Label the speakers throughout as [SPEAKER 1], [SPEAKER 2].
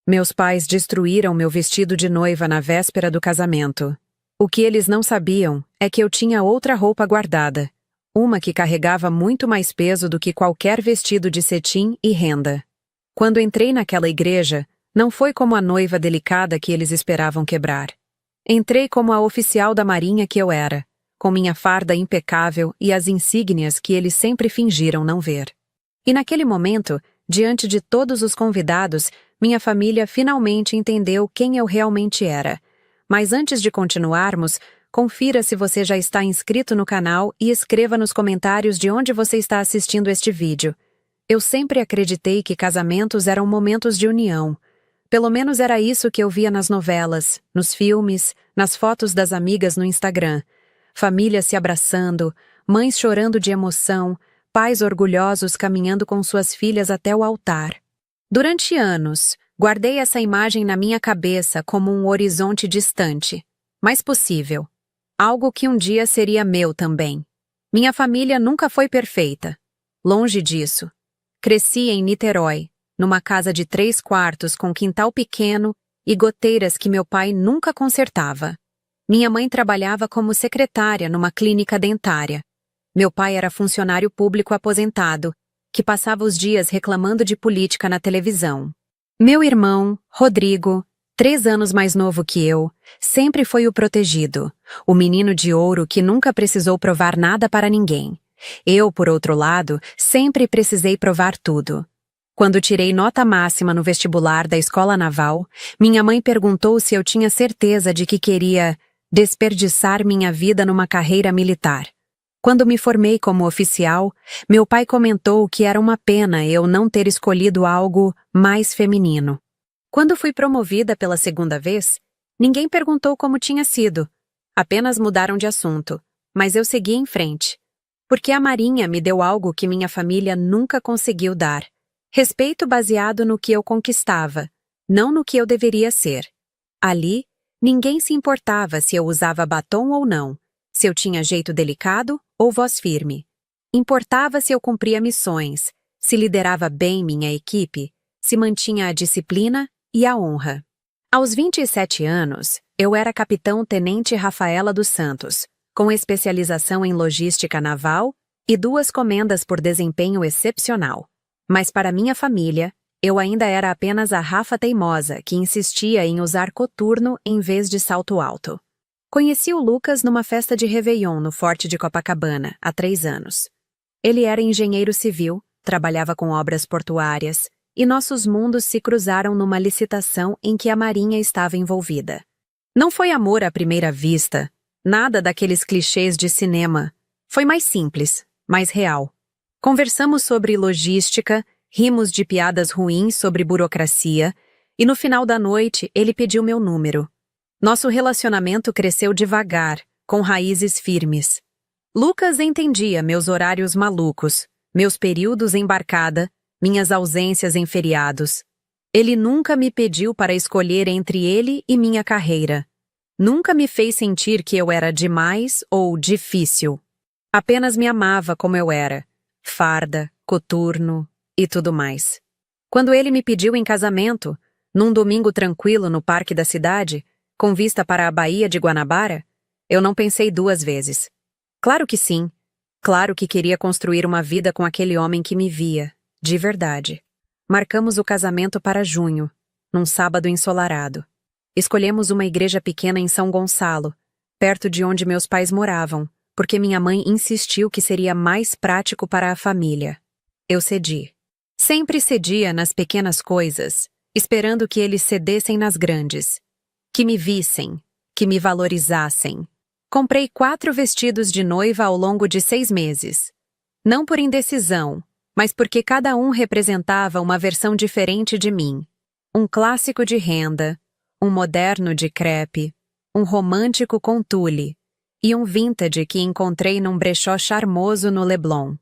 [SPEAKER 1] Meus pais destruíram meu vestido de noiva na véspera do casamento. O que eles não sabiam é que eu tinha outra roupa guardada, uma que carregava muito mais peso do que qualquer vestido de cetim e renda. Quando entrei naquela igreja, não foi como a noiva delicada que eles esperavam quebrar. Entrei como a oficial da marinha que eu era, com minha farda impecável e as insígnias que eles sempre fingiram não ver. E naquele momento, diante de todos os convidados, minha família finalmente entendeu quem eu realmente era. Mas antes de continuarmos, confira se você já está inscrito no canal e escreva nos comentários de onde você está assistindo este vídeo. Eu sempre acreditei que casamentos eram momentos de união. Pelo menos era isso que eu via nas novelas, nos filmes, nas fotos das amigas no Instagram. Famílias se abraçando, mães chorando de emoção, pais orgulhosos caminhando com suas filhas até o altar. Durante anos, guardei essa imagem na minha cabeça como um horizonte distante, mas possível. Algo que um dia seria meu também. Minha família nunca foi perfeita. Longe disso. Cresci em Niterói, numa casa de 3 quartos com quintal pequeno e goteiras que meu pai nunca consertava. Minha mãe trabalhava como secretária numa clínica dentária. Meu pai era funcionário público aposentado, que passava os dias reclamando de política na televisão. Meu irmão, Rodrigo, 3 anos mais novo que eu, sempre foi o protegido, o menino de ouro que nunca precisou provar nada para ninguém. Eu, por outro lado, sempre precisei provar tudo. Quando tirei nota máxima no vestibular da escola naval, minha mãe perguntou se eu tinha certeza de que queria desperdiçar minha vida numa carreira militar. Quando me formei como oficial, meu pai comentou que era uma pena eu não ter escolhido algo mais feminino. Quando fui promovida pela 2ª vez, ninguém perguntou como tinha sido. Apenas mudaram de assunto, mas eu segui em frente. Porque a Marinha me deu algo que minha família nunca conseguiu dar. Respeito baseado no que eu conquistava, não no que eu deveria ser. Ali, ninguém se importava se eu usava batom ou não, se eu tinha jeito delicado ou voz firme. Importava se eu cumpria missões, se liderava bem minha equipe, se mantinha a disciplina e a honra. Aos 27 anos, eu era capitão-tenente Rafaela dos Santos, com especialização em logística naval e 2 comendas por desempenho excepcional. Mas para minha família, eu ainda era apenas a Rafa teimosa que insistia em usar coturno em vez de salto alto. Conheci o Lucas numa festa de Réveillon no Forte de Copacabana, há 3 anos. Ele era engenheiro civil, trabalhava com obras portuárias, e nossos mundos se cruzaram numa licitação em que a Marinha estava envolvida. Não foi amor à primeira vista, nada daqueles clichês de cinema. Foi mais simples, mais real. Conversamos sobre logística, rimos de piadas ruins sobre burocracia, e no final da noite ele pediu meu número. Nosso relacionamento cresceu devagar, com raízes firmes. Lucas entendia meus horários malucos, meus períodos embarcada, minhas ausências em feriados. Ele nunca me pediu para escolher entre ele e minha carreira. Nunca me fez sentir que eu era demais ou difícil. Apenas me amava como eu era. Farda, coturno e tudo mais. Quando ele me pediu em casamento, num domingo tranquilo no parque da cidade, com vista para a Baía de Guanabara, eu não pensei 2 vezes. Claro que sim. Claro que queria construir uma vida com aquele homem que me via, de verdade. Marcamos o casamento para junho, num sábado ensolarado. Escolhemos uma igreja pequena em São Gonçalo, perto de onde meus pais moravam, porque minha mãe insistiu que seria mais prático para a família. Eu cedi. Sempre cedia nas pequenas coisas, esperando que eles cedessem nas grandes. Que me vissem, que me valorizassem. Comprei 4 vestidos de noiva ao longo de 6 meses. Não por indecisão, mas porque cada um representava uma versão diferente de mim. Um clássico de renda, um moderno de crepe, um romântico com tule e um vintage que encontrei num brechó charmoso no Leblon.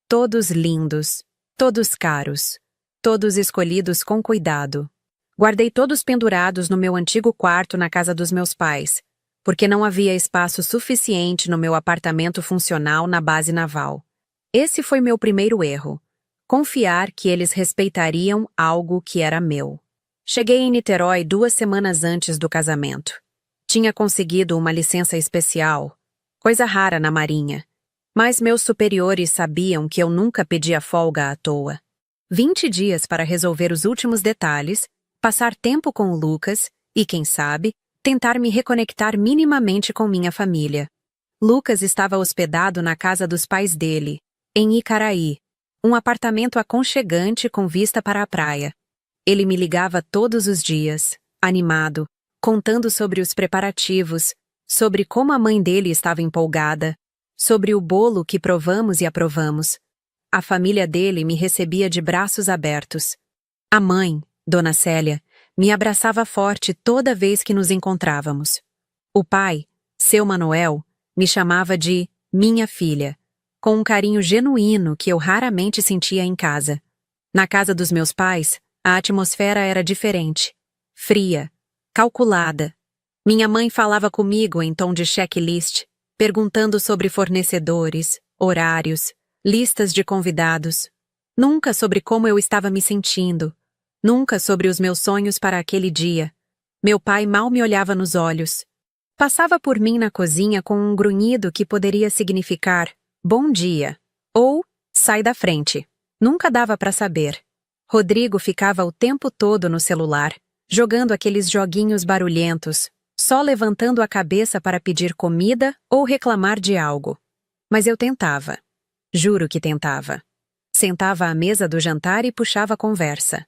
[SPEAKER 1] Todos lindos, todos caros, todos escolhidos com cuidado. Guardei todos pendurados no meu antigo quarto na casa dos meus pais, porque não havia espaço suficiente no meu apartamento funcional na base naval. Esse foi meu primeiro erro. Confiar que eles respeitariam algo que era meu. Cheguei em Niterói 2 semanas antes do casamento. Tinha conseguido uma licença especial, coisa rara na Marinha. Mas meus superiores sabiam que eu nunca pedia folga à toa. 20 dias para resolver os últimos detalhes, passar tempo com o Lucas e, quem sabe, tentar me reconectar minimamente com minha família. Lucas estava hospedado na casa dos pais dele, em Icaraí, um apartamento aconchegante com vista para a praia. Ele me ligava todos os dias, animado, contando sobre os preparativos, sobre como a mãe dele estava empolgada, sobre o bolo que provamos e aprovamos. A família dele me recebia de braços abertos. A mãe, Dona Célia, me abraçava forte toda vez que nos encontrávamos. O pai, seu Manuel, me chamava de minha filha, com um carinho genuíno que eu raramente sentia em casa. Na casa dos meus pais, a atmosfera era diferente, fria, calculada. Minha mãe falava comigo em tom de checklist, perguntando sobre fornecedores, horários, listas de convidados. Nunca sobre como eu estava me sentindo, nunca sobre os meus sonhos para aquele dia. Meu pai mal me olhava nos olhos. Passava por mim na cozinha com um grunhido que poderia significar bom dia ou sai da frente. Nunca dava para saber. Rodrigo ficava o tempo todo no celular, jogando aqueles joguinhos barulhentos, só levantando a cabeça para pedir comida ou reclamar de algo. Mas eu tentava. Juro que tentava. Sentava à mesa do jantar e puxava a conversa.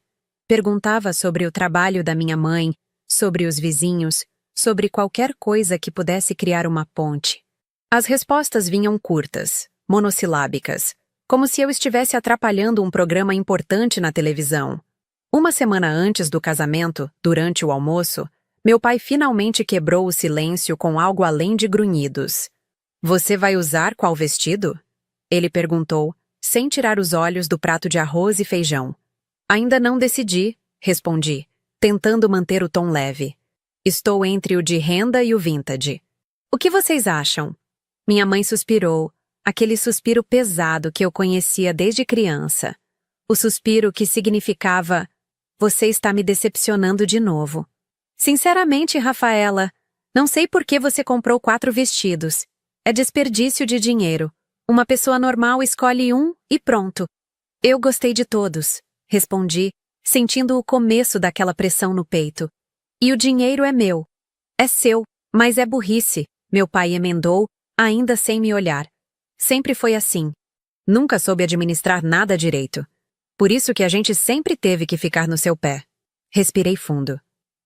[SPEAKER 1] Perguntava sobre o trabalho da minha mãe, sobre os vizinhos, sobre qualquer coisa que pudesse criar uma ponte. As respostas vinham curtas, monossilábicas, como se eu estivesse atrapalhando um programa importante na televisão. 1 semana antes do casamento, durante o almoço, meu pai finalmente quebrou o silêncio com algo além de grunhidos. "Você vai usar qual vestido?" Ele perguntou, sem tirar os olhos do prato de arroz e feijão. "Ainda não decidi", respondi, tentando manter o tom leve. "Estou entre o de renda e o vintage. O que vocês acham?" Minha mãe suspirou, aquele suspiro pesado que eu conhecia desde criança. O suspiro que significava: "Você está me decepcionando de novo." "Sinceramente, Rafaela, não sei por que você comprou 4 vestidos. É desperdício de dinheiro. Uma pessoa normal escolhe um e pronto." "Eu gostei de todos", respondi, sentindo o começo daquela pressão no peito. "E o dinheiro é meu." "É seu, mas é burrice", meu pai emendou, ainda sem me olhar. Sempre foi assim. Nunca soube administrar nada direito. Por isso que a gente sempre teve que ficar no seu pé. Respirei fundo.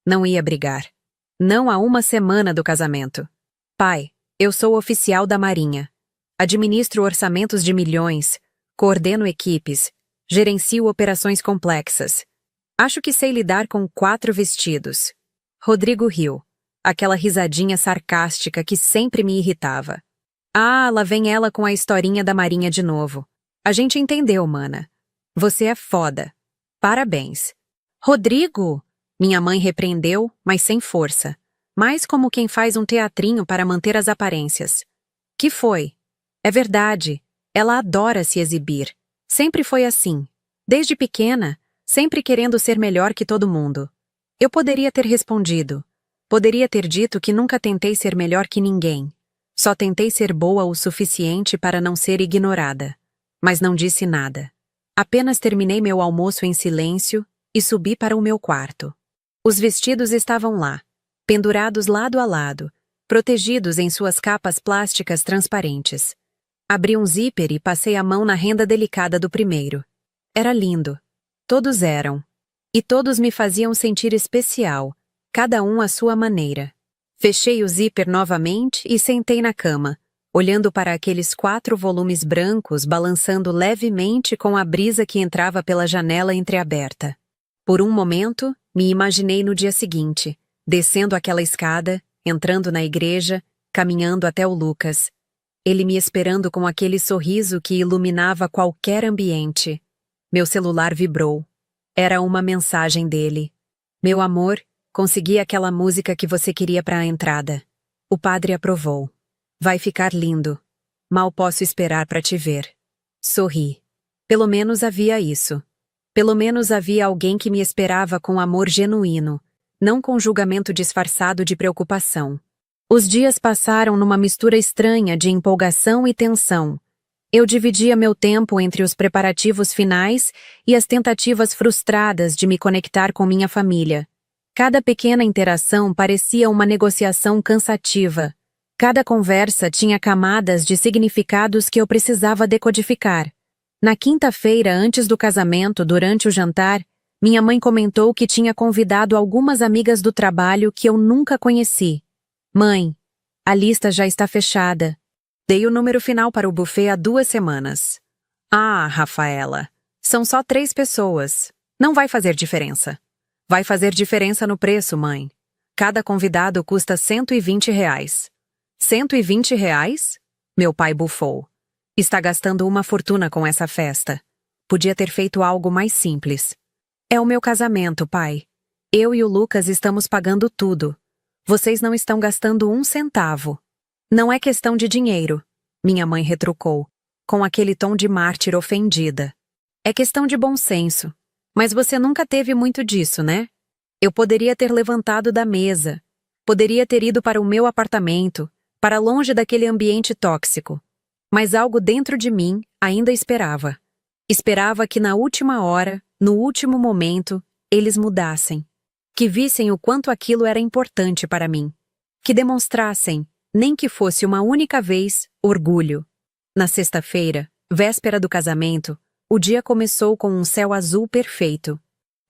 [SPEAKER 1] Não ia brigar. Não há 1 semana do casamento. "Pai, eu sou oficial da Marinha. Administro orçamentos de milhões, coordeno equipes, gerencio operações complexas. Acho que sei lidar com 4 vestidos." Rodrigo riu, aquela risadinha sarcástica que sempre me irritava. "Ah, lá vem ela com a historinha da Marinha de novo. A gente entendeu, mana. Você é foda. Parabéns." "Rodrigo!" Minha mãe repreendeu, mas sem força. Mais como quem faz um teatrinho para manter as aparências. "Que foi?" "É verdade. Ela adora se exibir. Sempre foi assim. Desde pequena, sempre querendo ser melhor que todo mundo." Eu poderia ter respondido. Poderia ter dito que nunca tentei ser melhor que ninguém. Só tentei ser boa o suficiente para não ser ignorada. Mas não disse nada. Apenas terminei meu almoço em silêncio e subi para o meu quarto. Os vestidos estavam lá, pendurados lado a lado, protegidos em suas capas plásticas transparentes. Abri um zíper e passei a mão na renda delicada do primeiro. Era lindo. Todos eram. E todos me faziam sentir especial, cada um à sua maneira. Fechei o zíper novamente e sentei na cama, olhando para aqueles 4 volumes brancos balançando levemente com a brisa que entrava pela janela entreaberta. Por um momento, me imaginei no dia seguinte, descendo aquela escada, entrando na igreja, caminhando até o Lucas. Ele me esperando com aquele sorriso que iluminava qualquer ambiente. Meu celular vibrou. Era uma mensagem dele. "Meu amor, consegui aquela música que você queria para a entrada. O padre aprovou. Vai ficar lindo. Mal posso esperar para te ver." Sorri. Pelo menos havia isso. Pelo menos havia alguém que me esperava com amor genuíno, não com julgamento disfarçado de preocupação. Os dias passaram numa mistura estranha de empolgação e tensão. Eu dividia meu tempo entre os preparativos finais e as tentativas frustradas de me conectar com minha família. Cada pequena interação parecia uma negociação cansativa. Cada conversa tinha camadas de significados que eu precisava decodificar. Na quinta-feira, antes do casamento, durante o jantar, minha mãe comentou que tinha convidado algumas amigas do trabalho que eu nunca conheci. Mãe, a lista já está fechada. Dei o número final para o buffet há 2 semanas. Ah, Rafaela, são só 3 pessoas. Não vai fazer diferença. Vai fazer diferença no preço, mãe. Cada convidado custa R$ 120. R$ 120? Meu pai bufou. Está gastando uma fortuna com essa festa. Podia ter feito algo mais simples. É o meu casamento, pai. Eu e o Lucas estamos pagando tudo. Vocês não estão gastando 1 centavo. Não é questão de dinheiro, minha mãe retrucou, com aquele tom de mártir ofendida. É questão de bom senso. Mas você nunca teve muito disso, né? Eu poderia ter levantado da mesa. Poderia ter ido para o meu apartamento, para longe daquele ambiente tóxico. Mas algo dentro de mim ainda esperava. Esperava que na última hora, no último momento, eles mudassem. Que vissem o quanto aquilo era importante para mim. Que demonstrassem, nem que fosse uma única vez, orgulho. Na sexta-feira, véspera do casamento, o dia começou com um céu azul perfeito.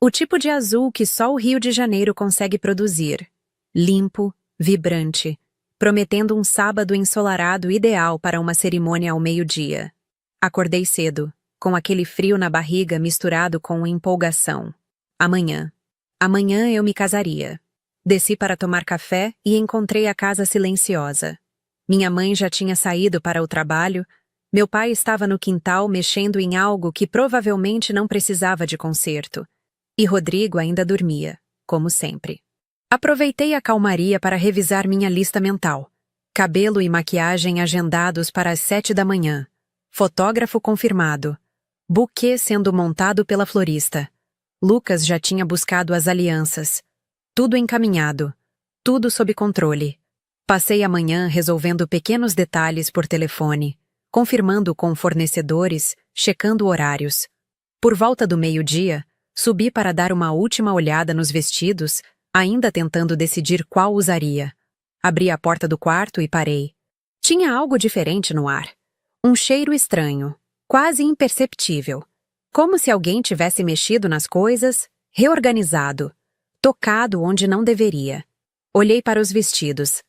[SPEAKER 1] O tipo de azul que só o Rio de Janeiro consegue produzir. Limpo, vibrante, prometendo um sábado ensolarado ideal para uma cerimônia ao meio-dia. Acordei cedo, com aquele frio na barriga misturado com empolgação. Amanhã eu me casaria. Desci para tomar café e encontrei a casa silenciosa. Minha mãe já tinha saído para o trabalho, meu pai estava no quintal mexendo em algo que provavelmente não precisava de conserto. E Rodrigo ainda dormia, como sempre. Aproveitei a calmaria para revisar minha lista mental. Cabelo e maquiagem agendados para as 7 da manhã. Fotógrafo confirmado. Buquê sendo montado pela florista. Lucas já tinha buscado as alianças. Tudo encaminhado. Tudo sob controle. Passei a manhã resolvendo pequenos detalhes por telefone, confirmando com fornecedores, checando horários. Por volta do meio-dia, subi para dar uma última olhada nos vestidos, ainda tentando decidir qual usaria. Abri a porta do quarto e parei. Tinha algo diferente no ar. Um cheiro estranho, quase imperceptível. Como se alguém tivesse mexido nas coisas, reorganizado, tocado onde não deveria. Olhei para os vestidos.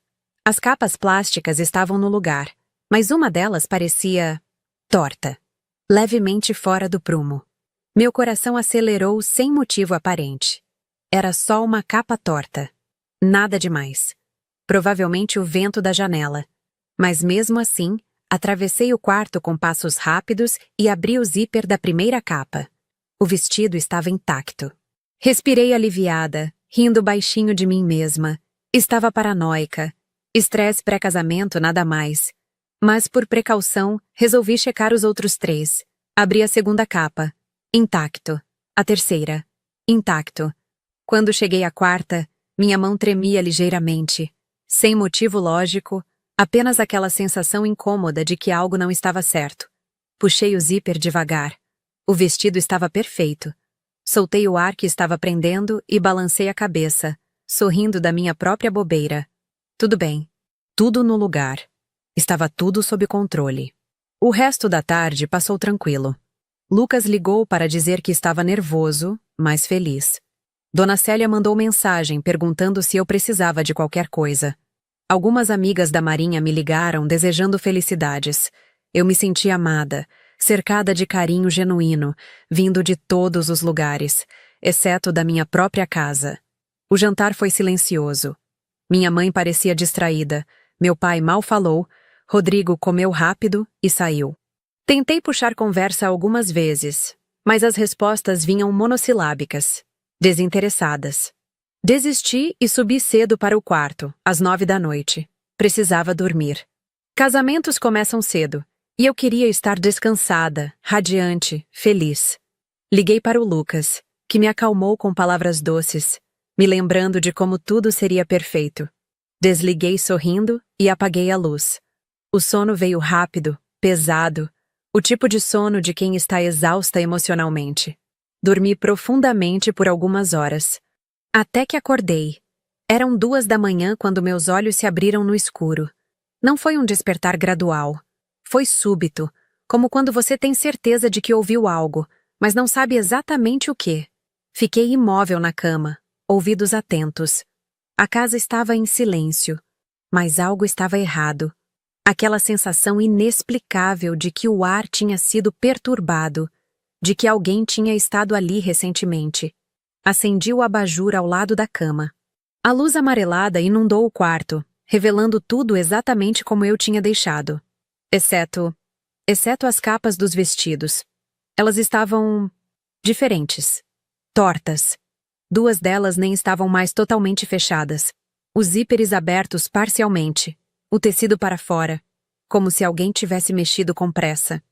[SPEAKER 1] As capas plásticas estavam no lugar, mas uma delas parecia torta, levemente fora do prumo. Meu coração acelerou sem motivo aparente. Era só uma capa torta. Nada demais. Provavelmente o vento da janela. Mas mesmo assim, atravessei o quarto com passos rápidos e abri o zíper da primeira capa. O vestido estava intacto. Respirei aliviada, rindo baixinho de mim mesma. Estava paranoica. Estresse pré-casamento, nada mais. Mas, por precaução, resolvi checar os outros 3. Abri a segunda capa. Intacto. A terceira. Intacto. Quando cheguei à quarta, minha mão tremia ligeiramente. Sem motivo lógico, apenas aquela sensação incômoda de que algo não estava certo. Puxei o zíper devagar. O vestido estava perfeito. Soltei o ar que estava prendendo e balancei a cabeça, sorrindo da minha própria bobeira. Tudo bem. Tudo no lugar. Estava tudo sob controle. O resto da tarde passou tranquilo. Lucas ligou para dizer que estava nervoso, mas feliz. Dona Célia mandou mensagem perguntando se eu precisava de qualquer coisa. Algumas amigas da Marinha me ligaram desejando felicidades. Eu me senti amada, cercada de carinho genuíno, vindo de todos os lugares, exceto da minha própria casa. O jantar foi silencioso. Minha mãe parecia distraída, meu pai mal falou, Rodrigo comeu rápido e saiu. Tentei puxar conversa algumas vezes, mas as respostas vinham monossilábicas, desinteressadas. Desisti e subi cedo para o quarto, às 9 da noite. Precisava dormir. Casamentos começam cedo, e eu queria estar descansada, radiante, feliz. Liguei para o Lucas, que me acalmou com palavras doces, me lembrando de como tudo seria perfeito. Desliguei sorrindo e apaguei a luz. O sono veio rápido, pesado, o tipo de sono de quem está exausta emocionalmente. Dormi profundamente por algumas horas. Até que acordei. Eram 2 da manhã quando meus olhos se abriram no escuro. Não foi um despertar gradual. Foi súbito, como quando você tem certeza de que ouviu algo, mas não sabe exatamente o que. Fiquei imóvel na cama, ouvidos atentos. A casa estava em silêncio, mas algo estava errado. Aquela sensação inexplicável de que o ar tinha sido perturbado, de que alguém tinha estado ali recentemente. Acendi o abajur ao lado da cama. A luz amarelada inundou o quarto, revelando tudo exatamente como eu tinha deixado. Exceto as capas dos vestidos. Elas estavam diferentes. Tortas. 2 delas nem estavam mais totalmente fechadas. Os zíperes abertos parcialmente. O tecido para fora. Como se alguém tivesse mexido com pressa.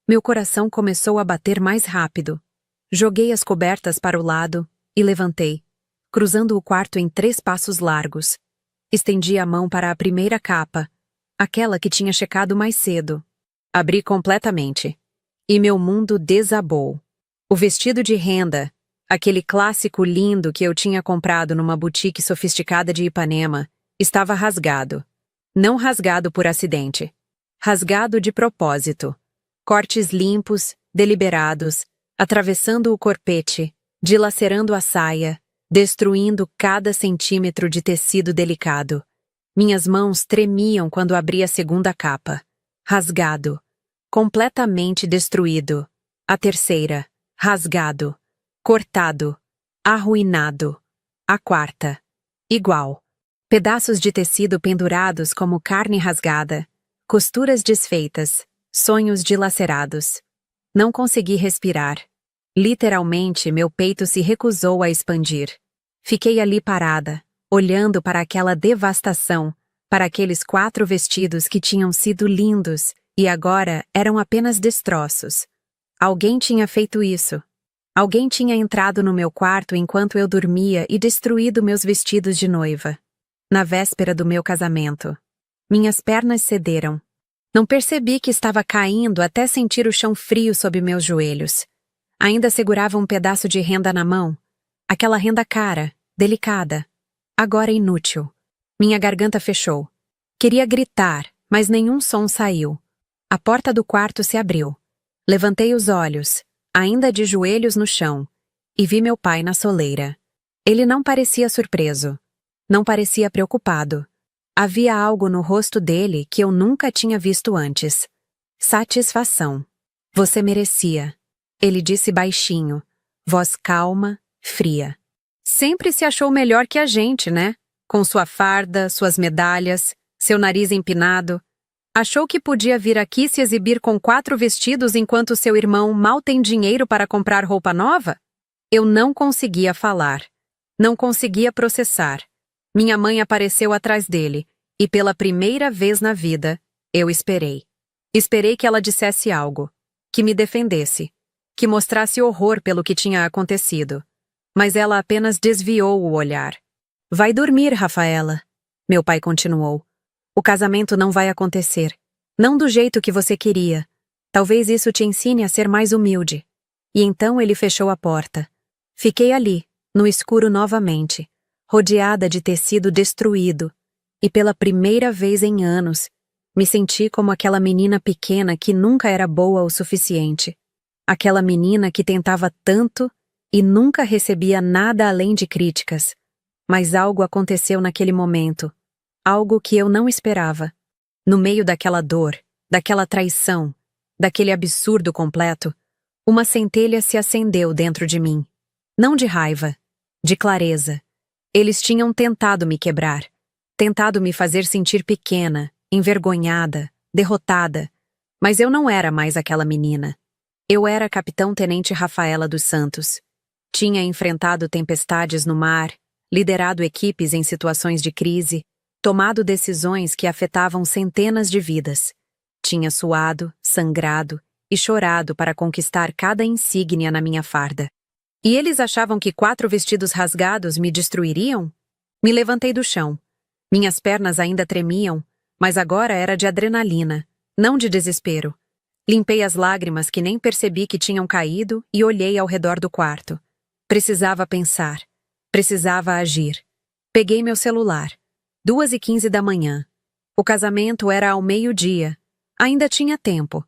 [SPEAKER 1] Meu coração começou a bater mais rápido. Joguei as cobertas para o lado e levantei, cruzando o quarto em 3 passos largos. Estendi a mão para a primeira capa, aquela que tinha checado mais cedo. Abri completamente. E meu mundo desabou. O vestido de renda, aquele clássico lindo que eu tinha comprado numa boutique sofisticada de Ipanema, estava rasgado. Não rasgado por acidente. Rasgado de propósito. Cortes limpos, deliberados, atravessando o corpete, dilacerando a saia, destruindo cada centímetro de tecido delicado. Minhas mãos tremiam quando abri a segunda capa. Rasgado. Completamente destruído. A terceira. Rasgado. Cortado. Arruinado. A quarta. Igual. Pedaços de tecido pendurados como carne rasgada. Costuras desfeitas. Sonhos dilacerados. Não consegui respirar. Literalmente, meu peito se recusou a expandir. Fiquei ali parada, olhando para aquela devastação, para aqueles 4 vestidos que tinham sido lindos e agora eram apenas destroços. Alguém tinha feito isso. Alguém tinha entrado no meu quarto enquanto eu dormia e destruído meus vestidos de noiva. Na véspera do meu casamento. Minhas pernas cederam. Não percebi que estava caindo até sentir o chão frio sob meus joelhos. Ainda segurava um pedaço de renda na mão. Aquela renda cara, delicada. Agora inútil. Minha garganta fechou. Queria gritar, mas nenhum som saiu. A porta do quarto se abriu. Levantei os olhos, ainda de joelhos no chão, e vi meu pai na soleira. Ele não parecia surpreso. Não parecia preocupado. Havia algo no rosto dele que eu nunca tinha visto antes. Satisfação. Você merecia. Ele disse baixinho, voz calma, fria. Sempre se achou melhor que a gente, né? Com sua farda, suas medalhas, seu nariz empinado. Achou que podia vir aqui se exibir com 4 vestidos enquanto seu irmão mal tem dinheiro para comprar roupa nova? Eu não conseguia falar. Não conseguia processar. Minha mãe apareceu atrás dele, e pela primeira vez na vida, eu esperei. Esperei que ela dissesse algo, que me defendesse, que mostrasse horror pelo que tinha acontecido. Mas ela apenas desviou o olhar. Vai dormir, Rafaela, meu pai continuou. O casamento não vai acontecer. Não do jeito que você queria. Talvez isso te ensine a ser mais humilde. E então ele fechou a porta. Fiquei ali, no escuro novamente, rodeada de tecido destruído, e pela primeira vez em anos, me senti como aquela menina pequena que nunca era boa o suficiente. Aquela menina que tentava tanto e nunca recebia nada além de críticas. Mas algo aconteceu naquele momento. Algo que eu não esperava. No meio daquela dor, daquela traição, daquele absurdo completo, uma centelha se acendeu dentro de mim. Não de raiva, de clareza. Eles tinham tentado me quebrar, tentado me fazer sentir pequena, envergonhada, derrotada. Mas eu não era mais aquela menina. Eu era a capitão-tenente Rafaela dos Santos. Tinha enfrentado tempestades no mar, liderado equipes em situações de crise, tomado decisões que afetavam centenas de vidas. Tinha suado, sangrado e chorado para conquistar cada insígnia na minha farda. E eles achavam que 4 vestidos rasgados me destruiriam? Me levantei do chão. Minhas pernas ainda tremiam, mas agora era de adrenalina, não de desespero. Limpei as lágrimas que nem percebi que tinham caído e olhei ao redor do quarto. Precisava pensar. Precisava agir. Peguei meu celular. 2h15 da manhã. O casamento era ao meio-dia. Ainda tinha tempo.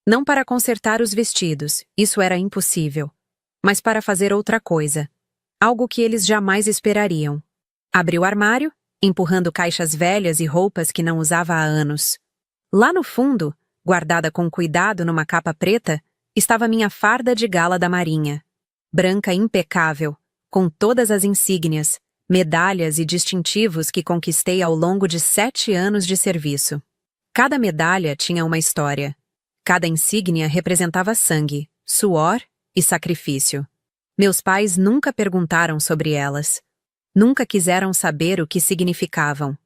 [SPEAKER 1] Não para consertar os vestidos, isso era impossível. Mas para fazer outra coisa. Algo que eles jamais esperariam. Abri o armário, empurrando caixas velhas e roupas que não usava há anos. Lá no fundo, guardada com cuidado numa capa preta, estava minha farda de gala da Marinha. Branca impecável, com todas as insígnias, medalhas e distintivos que conquistei ao longo de 7 anos de serviço. Cada medalha tinha uma história. Cada insígnia representava sangue, suor e sacrifício. Meus pais nunca perguntaram sobre elas. Nunca quiseram saber o que significavam.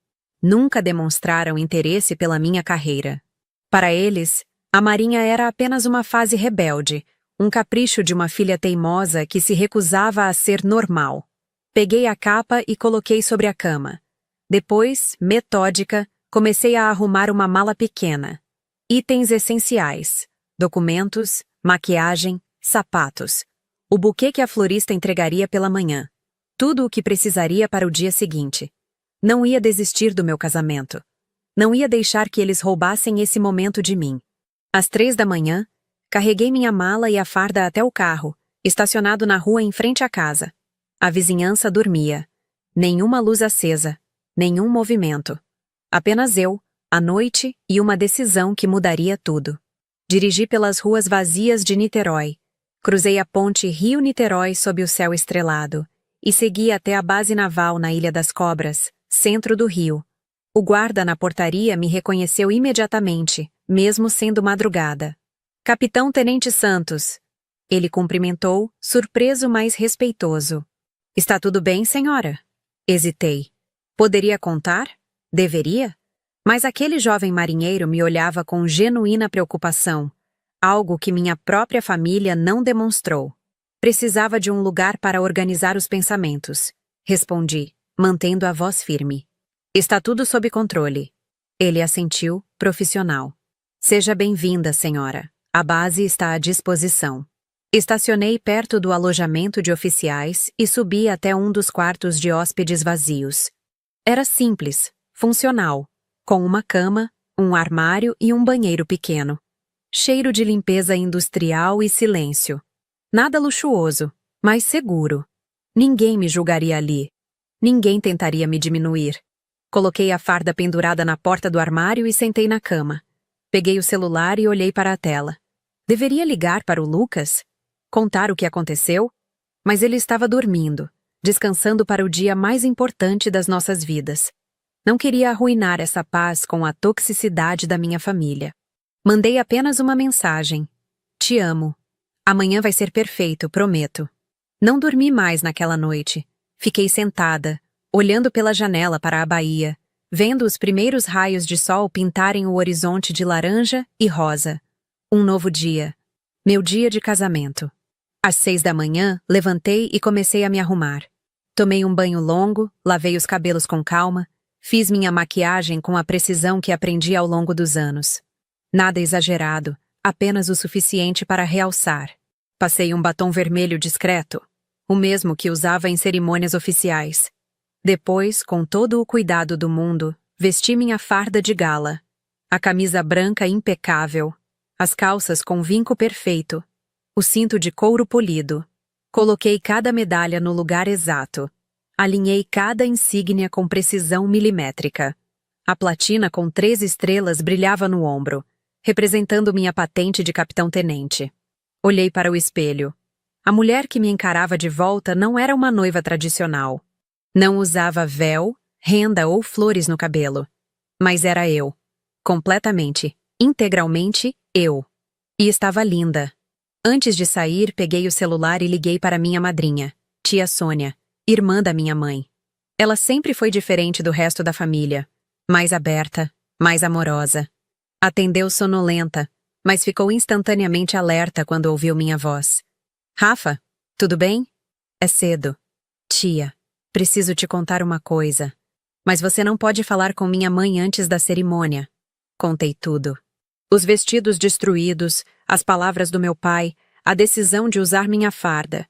[SPEAKER 1] Nunca demonstraram interesse pela minha carreira. Para eles, a Marinha era apenas uma fase rebelde, um capricho de uma filha teimosa que se recusava a ser normal. Peguei a capa e coloquei sobre a cama. Depois, metódica, comecei a arrumar uma mala pequena. Itens essenciais: documentos, maquiagem, sapatos. O buquê que a florista entregaria pela manhã. Tudo o que precisaria para o dia seguinte. Não ia desistir do meu casamento. Não ia deixar que eles roubassem esse momento de mim. Às 3 da manhã, carreguei minha mala e a farda até o carro, estacionado na rua em frente à casa. A vizinhança dormia. Nenhuma luz acesa, nenhum movimento. Apenas eu, a noite e uma decisão que mudaria tudo. Dirigi pelas ruas vazias de Niterói. Cruzei a ponte Rio-Niterói sob o céu estrelado e segui até a base naval na Ilha das Cobras, centro do Rio. O guarda na portaria me reconheceu imediatamente, mesmo sendo madrugada. Capitão Tenente Santos. Ele cumprimentou, surpreso mas respeitoso. Está tudo bem, senhora? Hesitei. Poderia contar? Deveria? Mas aquele jovem marinheiro me olhava com genuína preocupação, algo que minha própria família não demonstrou. Precisava de um lugar para organizar os pensamentos. Respondi, mantendo a voz firme. Está tudo sob controle. Ele assentiu, profissional. Seja bem-vinda, senhora. A base está à disposição. Estacionei perto do alojamento de oficiais e subi até um dos quartos de hóspedes vazios. Era simples, funcional, com uma cama, um armário e um banheiro pequeno. Cheiro de limpeza industrial e silêncio. Nada luxuoso, mas seguro. Ninguém me julgaria ali. Ninguém tentaria me diminuir. Coloquei a farda pendurada na porta do armário e sentei na cama. Peguei o celular e olhei para a tela. Deveria ligar para o Lucas? Contar o que aconteceu? Mas ele estava dormindo, descansando para o dia mais importante das nossas vidas. Não queria arruinar essa paz com a toxicidade da minha família. Mandei apenas uma mensagem. Te amo. Amanhã vai ser perfeito, prometo. Não dormi mais naquela noite. Fiquei sentada, olhando pela janela para a baía, vendo os primeiros raios de sol pintarem o horizonte de laranja e rosa. Um novo dia. Meu dia de casamento. Às 6 da manhã, levantei e comecei a me arrumar. Tomei um banho longo, lavei os cabelos com calma, fiz minha maquiagem com a precisão que aprendi ao longo dos anos. Nada exagerado, apenas o suficiente para realçar. Passei um batom vermelho discreto, o mesmo que usava em cerimônias oficiais. Depois, com todo o cuidado do mundo, vesti minha farda de gala. A camisa branca impecável, as calças com vinco perfeito, o cinto de couro polido. Coloquei cada medalha no lugar exato. Alinhei cada insígnia com precisão milimétrica. A platina com 3 estrelas brilhava no ombro, representando minha patente de capitão-tenente. Olhei para o espelho. A mulher que me encarava de volta não era uma noiva tradicional. Não usava véu, renda ou flores no cabelo. Mas era eu. Completamente, integralmente eu. E estava linda. Antes de sair, peguei o celular e liguei para minha madrinha, tia Sônia, irmã da minha mãe. Ela sempre foi diferente do resto da família. Mais aberta, mais amorosa. Atendeu sonolenta, mas ficou instantaneamente alerta quando ouviu minha voz. Rafa, tudo bem? É cedo. Tia, preciso te contar uma coisa. Mas você não pode falar com minha mãe antes da cerimônia. Contei tudo. Os vestidos destruídos, as palavras do meu pai, a decisão de usar minha farda.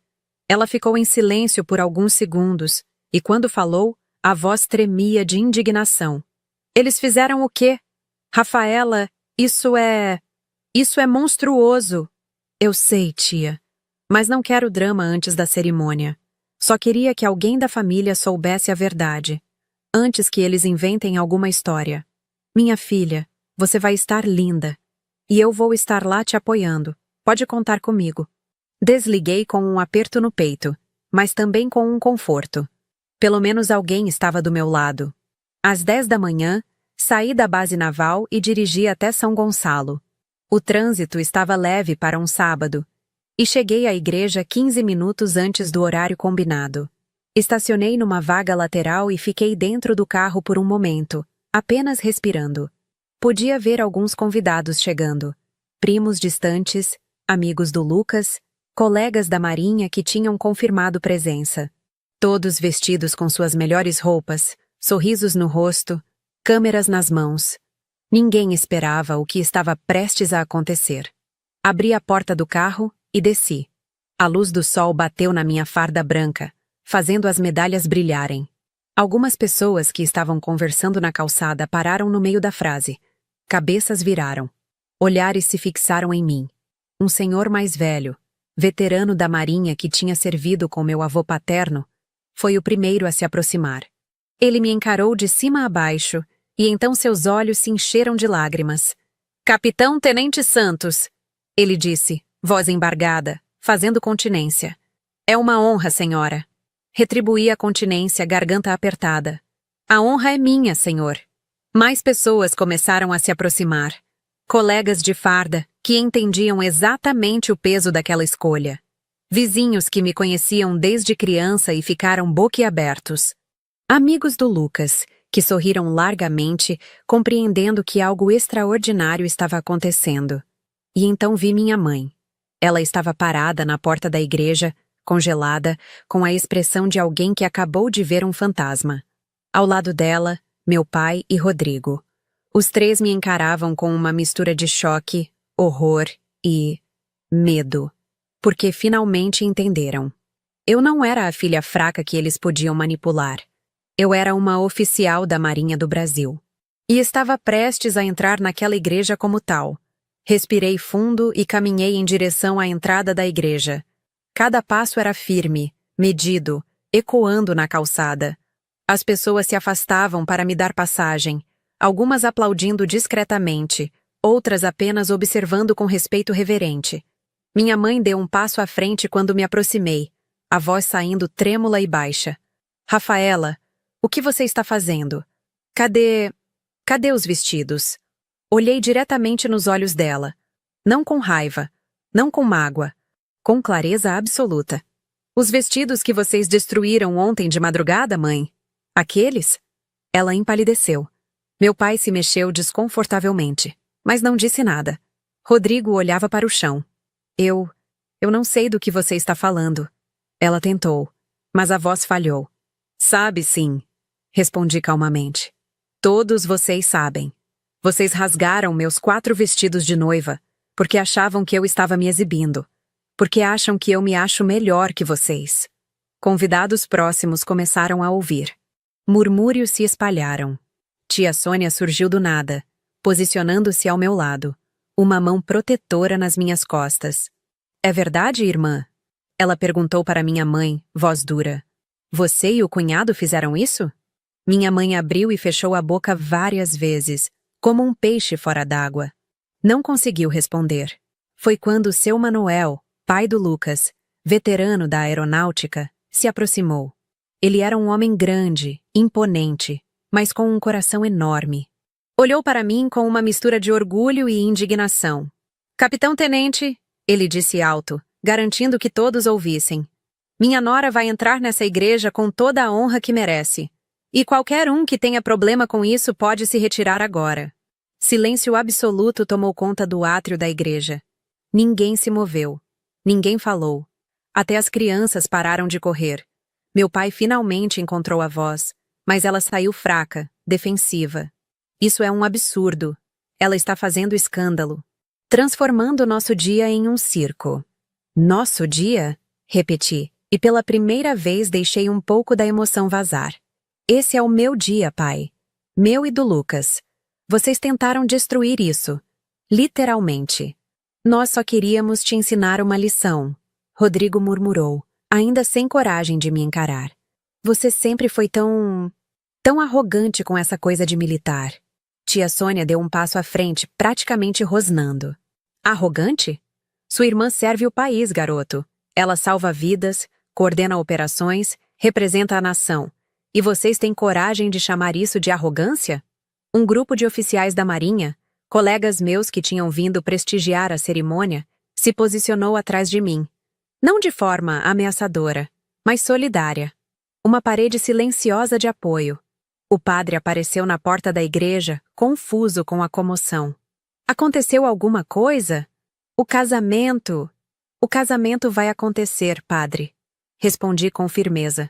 [SPEAKER 1] Ela ficou em silêncio por alguns segundos, e quando falou, a voz tremia de indignação. Eles fizeram o quê? Rafaela, isso é monstruoso. Eu sei, tia. Mas não quero drama antes da cerimônia. Só queria que alguém da família soubesse a verdade, antes que eles inventem alguma história. Minha filha, você vai estar linda. E eu vou estar lá te apoiando. Pode contar comigo. Desliguei com um aperto no peito, mas também com um conforto. Pelo menos alguém estava do meu lado. Às 10 da manhã, saí da base naval e dirigi até São Gonçalo. O trânsito estava leve para um sábado, e cheguei à igreja 15 minutos antes do horário combinado. Estacionei numa vaga lateral e fiquei dentro do carro por um momento, apenas respirando. Podia ver alguns convidados chegando. Primos distantes, amigos do Lucas, colegas da Marinha que tinham confirmado presença. Todos vestidos com suas melhores roupas, sorrisos no rosto, câmeras nas mãos. Ninguém esperava o que estava prestes a acontecer. Abri a porta do carro e desci. A luz do sol bateu na minha farda branca, fazendo as medalhas brilharem. Algumas pessoas que estavam conversando na calçada pararam no meio da frase. Cabeças viraram. Olhares se fixaram em mim. Um senhor mais velho, veterano da Marinha que tinha servido com meu avô paterno, foi o primeiro a se aproximar. Ele me encarou de cima a baixo, e então seus olhos se encheram de lágrimas. Capitão Tenente Santos, ele disse, voz embargada, fazendo continência. É uma honra, senhora. Retribuí a continência, garganta apertada. A honra é minha, senhor. Mais pessoas começaram a se aproximar. Colegas de farda, que entendiam exatamente o peso daquela escolha. Vizinhos que me conheciam desde criança e ficaram boquiabertos. Amigos do Lucas, que sorriram largamente, compreendendo que algo extraordinário estava acontecendo. E então vi minha mãe. Ela estava parada na porta da igreja, congelada, com a expressão de alguém que acabou de ver um fantasma. Ao lado dela, meu pai e Rodrigo. Os três me encaravam com uma mistura de choque, horror e medo, porque finalmente entenderam. Eu não era a filha fraca que eles podiam manipular. Eu era uma oficial da Marinha do Brasil. E estava prestes a entrar naquela igreja como tal. Respirei fundo e caminhei em direção à entrada da igreja. Cada passo era firme, medido, ecoando na calçada. As pessoas se afastavam para me dar passagem, algumas aplaudindo discretamente, outras apenas observando com respeito reverente. Minha mãe deu um passo à frente quando me aproximei, a voz saindo trêmula e baixa. Rafaela, o que você está fazendo? Cadê os vestidos? Olhei diretamente nos olhos dela. Não com raiva, não com mágoa, com clareza absoluta. Os vestidos que vocês destruíram ontem de madrugada, mãe? Aqueles? Ela empalideceu. Meu pai se mexeu desconfortavelmente, mas não disse nada. Rodrigo olhava para o chão. Eu não sei do que você está falando. Ela tentou, mas a voz falhou. Sabe sim, respondi calmamente. Todos vocês sabem. Vocês rasgaram meus 4 vestidos de noiva, porque achavam que eu estava me exibindo. Porque acham que eu me acho melhor que vocês. Convidados próximos começaram a ouvir. Murmúrios se espalharam. Tia Sônia surgiu do nada, posicionando-se ao meu lado, uma mão protetora nas minhas costas. É verdade, irmã? Ela perguntou para minha mãe, voz dura. Você e o cunhado fizeram isso? Minha mãe abriu e fechou a boca várias vezes, como um peixe fora d'água. Não conseguiu responder. Foi quando seu Manuel, pai do Lucas, veterano da aeronáutica, se aproximou. Ele era um homem grande, imponente, mas com um coração enorme. Olhou para mim com uma mistura de orgulho e indignação. Capitão Tenente, ele disse alto, garantindo que todos ouvissem. Minha nora vai entrar nessa igreja com toda a honra que merece. E qualquer um que tenha problema com isso pode se retirar agora. Silêncio absoluto tomou conta do átrio da igreja. Ninguém se moveu. Ninguém falou. Até as crianças pararam de correr. Meu pai finalmente encontrou a voz, mas ela saiu fraca, defensiva. Isso é um absurdo. Ela está fazendo escândalo, transformando nosso dia em um circo. Nosso dia? Repeti, e pela primeira vez deixei um pouco da emoção vazar. Esse é o meu dia, pai. Meu e do Lucas. Vocês tentaram destruir isso. Literalmente. Nós só queríamos te ensinar uma lição. Rodrigo murmurou, ainda sem coragem de me encarar. Você sempre foi tão arrogante com essa coisa de militar. Tia Sônia deu um passo à frente, praticamente rosnando. Arrogante? Sua irmã serve o país, garoto. Ela salva vidas, coordena operações, representa a nação. E vocês têm coragem de chamar isso de arrogância? Um grupo de oficiais da Marinha, colegas meus que tinham vindo prestigiar a cerimônia, se posicionou atrás de mim. Não de forma ameaçadora, mas solidária. Uma parede silenciosa de apoio. O padre apareceu na porta da igreja, confuso com a comoção. Aconteceu alguma coisa? O casamento vai acontecer, padre. Respondi com firmeza.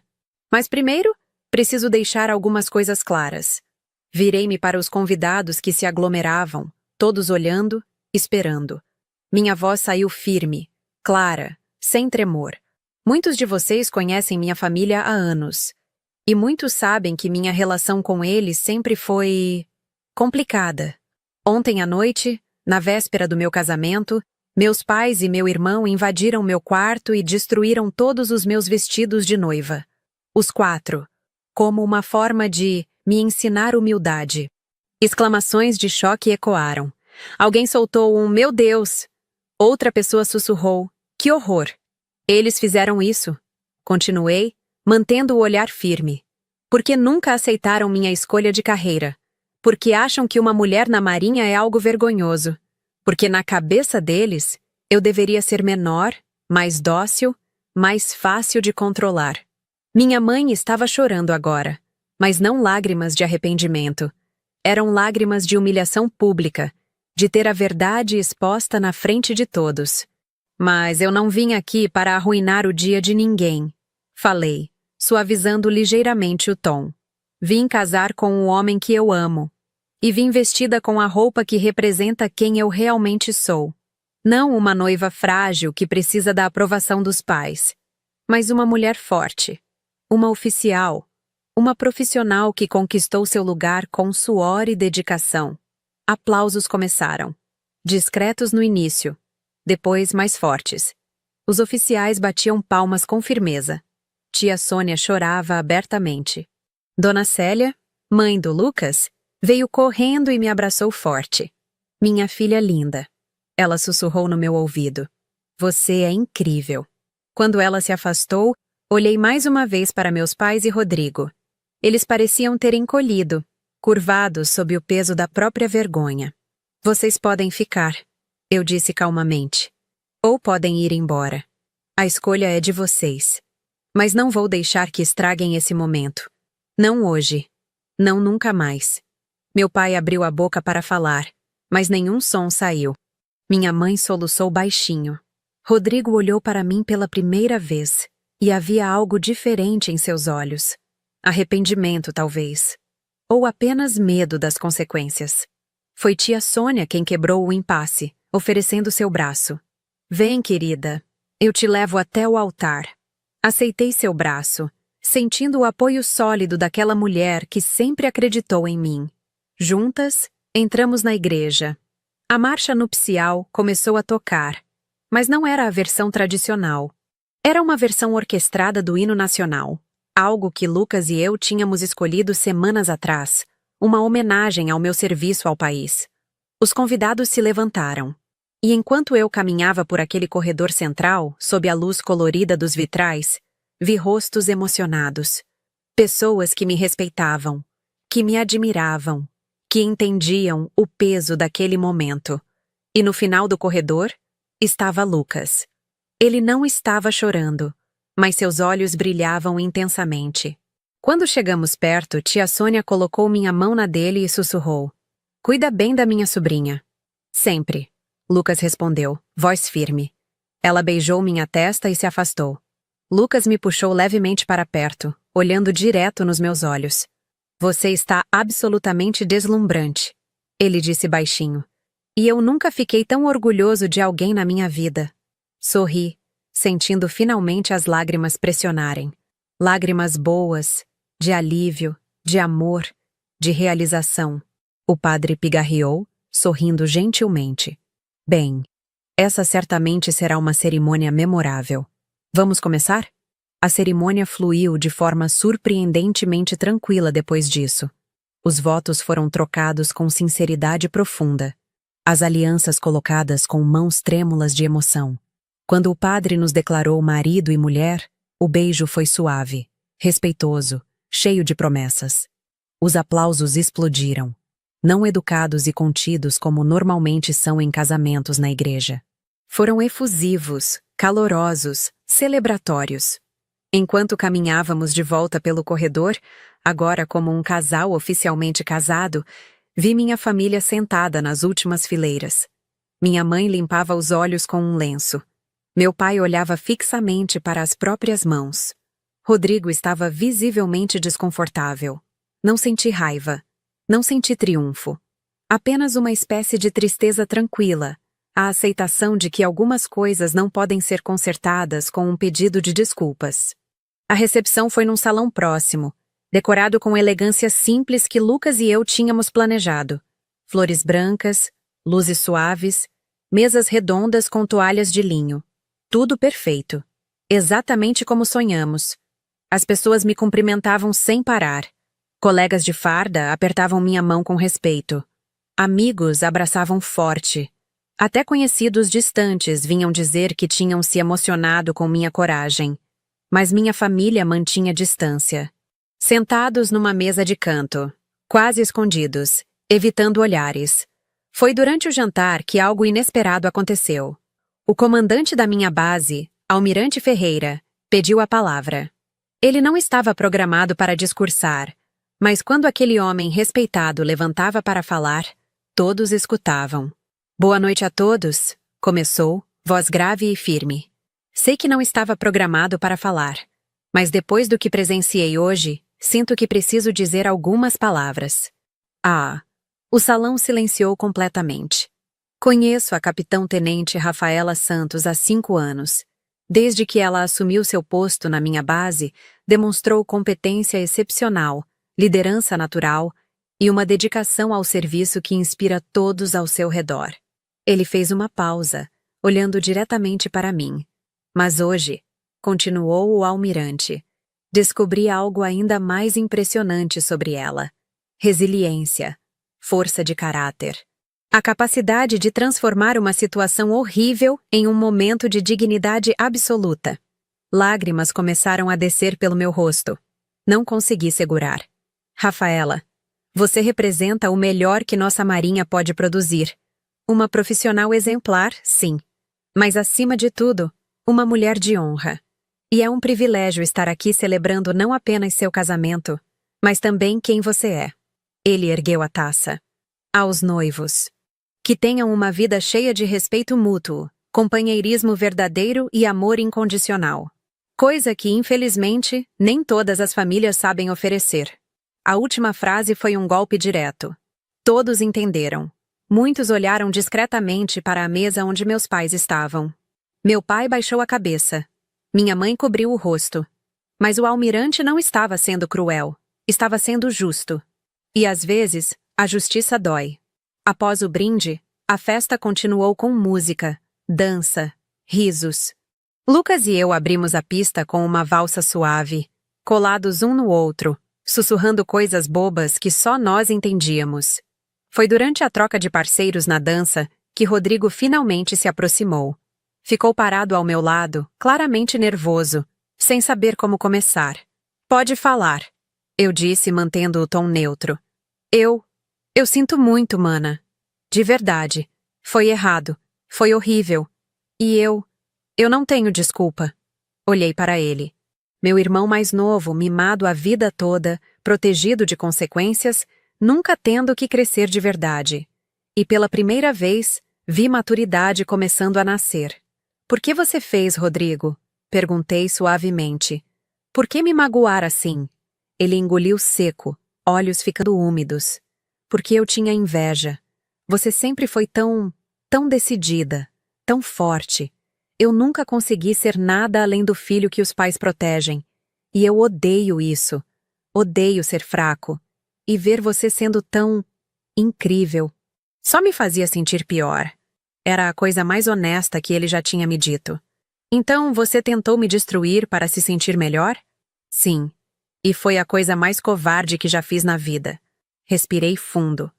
[SPEAKER 1] Mas primeiro, preciso deixar algumas coisas claras. Virei-me para os convidados que se aglomeravam, todos olhando, esperando. Minha voz saiu firme, clara, sem tremor. Muitos de vocês conhecem minha família há anos. E muitos sabem que minha relação com eles sempre foi complicada. Ontem à noite, na véspera do meu casamento, meus pais e meu irmão invadiram meu quarto e destruíram todos os meus vestidos de noiva. Os 4. Como uma forma de me ensinar humildade. Exclamações de choque ecoaram. Alguém soltou um "Meu Deus!". Outra pessoa sussurrou: "Que horror!". Eles fizeram isso. Continuei, mantendo o olhar firme. Porque nunca aceitaram minha escolha de carreira. Porque acham que uma mulher na Marinha é algo vergonhoso. Porque na cabeça deles, eu deveria ser menor, mais dócil, mais fácil de controlar. Minha mãe estava chorando agora, mas não lágrimas de arrependimento. Eram lágrimas de humilhação pública, de ter a verdade exposta na frente de todos. Mas eu não vim aqui para arruinar o dia de ninguém. Falei, suavizando ligeiramente o tom. Vim casar com o homem que eu amo. E vim vestida com a roupa que representa quem eu realmente sou. Não uma noiva frágil que precisa da aprovação dos pais, mas uma mulher forte. Uma oficial. Uma profissional que conquistou seu lugar com suor e dedicação. Aplausos começaram. Discretos no início, depois mais fortes. Os oficiais batiam palmas com firmeza. Tia Sônia chorava abertamente. Dona Célia, mãe do Lucas, veio correndo e me abraçou forte. Minha filha linda. Ela sussurrou no meu ouvido. Você é incrível. Quando ela se afastou, olhei mais uma vez para meus pais e Rodrigo. Eles pareciam ter encolhido, curvados sob o peso da própria vergonha. Vocês podem ficar, eu disse calmamente. Ou podem ir embora. A escolha é de vocês. Mas não vou deixar que estraguem esse momento. Não hoje. Não nunca mais. Meu pai abriu a boca para falar, mas nenhum som saiu. Minha mãe soluçou baixinho. Rodrigo olhou para mim pela primeira vez, e havia algo diferente em seus olhos. Arrependimento, talvez. Ou apenas medo das consequências. Foi tia Sônia quem quebrou o impasse, oferecendo seu braço. Vem, querida. Eu te levo até o altar. Aceitei seu braço, sentindo o apoio sólido daquela mulher que sempre acreditou em mim. Juntas, entramos na igreja. A marcha nupcial começou a tocar, mas não era a versão tradicional. Era uma versão orquestrada do hino nacional, algo que Lucas e eu tínhamos escolhido semanas atrás, uma homenagem ao meu serviço ao país. Os convidados se levantaram, e enquanto eu caminhava por aquele corredor central, sob a luz colorida dos vitrais, vi rostos emocionados. Pessoas que me respeitavam, que me admiravam, que entendiam o peso daquele momento. E no final do corredor, estava Lucas. Ele não estava chorando, mas seus olhos brilhavam intensamente. Quando chegamos perto, tia Sônia colocou minha mão na dele e sussurrou. Cuida bem da minha sobrinha. Sempre. Lucas respondeu, voz firme. Ela beijou minha testa e se afastou. Lucas me puxou levemente para perto, olhando direto nos meus olhos. Você está absolutamente deslumbrante, ele disse baixinho. E eu nunca fiquei tão orgulhoso de alguém na minha vida. Sorri, sentindo finalmente as lágrimas pressionarem. Lágrimas boas, de alívio, de amor, de realização. O padre pigarreou, sorrindo gentilmente. Bem, essa certamente será uma cerimônia memorável. Vamos começar? A cerimônia fluiu de forma surpreendentemente tranquila depois disso. Os votos foram trocados com sinceridade profunda. As alianças colocadas com mãos trêmulas de emoção. Quando o padre nos declarou marido e mulher, o beijo foi suave, respeitoso, cheio de promessas. Os aplausos explodiram. Não educados e contidos como normalmente são em casamentos na igreja. Foram efusivos, calorosos, celebratórios. Enquanto caminhávamos de volta pelo corredor, agora como um casal oficialmente casado, vi minha família sentada nas últimas fileiras. Minha mãe limpava os olhos com um lenço. Meu pai olhava fixamente para as próprias mãos. Rodrigo estava visivelmente desconfortável. Não senti raiva. Não senti triunfo. Apenas uma espécie de tristeza tranquila, a aceitação de que algumas coisas não podem ser consertadas com um pedido de desculpas. A recepção foi num salão próximo, decorado com elegância simples que Lucas e eu tínhamos planejado. Flores brancas, luzes suaves, mesas redondas com toalhas de linho. Tudo perfeito. Exatamente como sonhamos. As pessoas me cumprimentavam sem parar. Colegas de farda apertavam minha mão com respeito. Amigos abraçavam forte. Até conhecidos distantes vinham dizer que tinham se emocionado com minha coragem. Mas minha família mantinha distância. Sentados numa mesa de canto, quase escondidos, evitando olhares. Foi durante o jantar que algo inesperado aconteceu. O comandante da minha base, Almirante Ferreira, pediu a palavra. Ele não estava programado para discursar, mas quando aquele homem respeitado levantava para falar, todos escutavam. Boa noite a todos, começou, voz grave e firme. Sei que não estava programado para falar, mas depois do que presenciei hoje, sinto que preciso dizer algumas palavras. O salão silenciou completamente. Conheço a capitão-tenente Rafaela Santos há 5 anos. Desde que ela assumiu seu posto na minha base, demonstrou competência excepcional, liderança natural e uma dedicação ao serviço que inspira todos ao seu redor. Ele fez uma pausa, olhando diretamente para mim. Mas hoje, continuou o almirante, descobri algo ainda mais impressionante sobre ela. Resiliência, força de caráter. A capacidade de transformar uma situação horrível em um momento de dignidade absoluta. Lágrimas começaram a descer pelo meu rosto. Não consegui segurar. Rafaela, você representa o melhor que nossa marinha pode produzir. Uma profissional exemplar, sim. Mas acima de tudo, uma mulher de honra. E é um privilégio estar aqui celebrando não apenas seu casamento, mas também quem você é. Ele ergueu a taça. Aos noivos. Que tenham uma vida cheia de respeito mútuo, companheirismo verdadeiro e amor incondicional. Coisa que, infelizmente, nem todas as famílias sabem oferecer. A última frase foi um golpe direto. Todos entenderam. Muitos olharam discretamente para a mesa onde meus pais estavam. Meu pai baixou a cabeça. Minha mãe cobriu o rosto. Mas o almirante não estava sendo cruel. Estava sendo justo. E às vezes, a justiça dói. Após o brinde, a festa continuou com música, dança, risos. Lucas e eu abrimos a pista com uma valsa suave, colados um no outro, sussurrando coisas bobas que só nós entendíamos. Foi durante a troca de parceiros na dança que Rodrigo finalmente se aproximou. Ficou parado ao meu lado, claramente nervoso, sem saber como começar. Pode falar, eu disse mantendo o tom neutro. Eu sinto muito, mana. De verdade. Foi errado. Foi horrível. E eu não tenho desculpa. Olhei para ele. Meu irmão mais novo, mimado a vida toda, protegido de consequências, nunca tendo que crescer de verdade. E pela primeira vez, vi maturidade começando a nascer. Por que você fez, Rodrigo? Perguntei suavemente. Por que me magoar assim? Ele engoliu seco, olhos ficando úmidos. Porque eu tinha inveja. Você sempre foi tão decidida, tão forte. Eu nunca consegui ser nada além do filho que os pais protegem. E eu odeio isso. Odeio ser fraco. E ver você sendo tão incrível só me fazia sentir pior. Era a coisa mais honesta que ele já tinha me dito. Então você tentou me destruir para se sentir melhor? Sim. E foi a coisa mais covarde que já fiz na vida. Respirei fundo.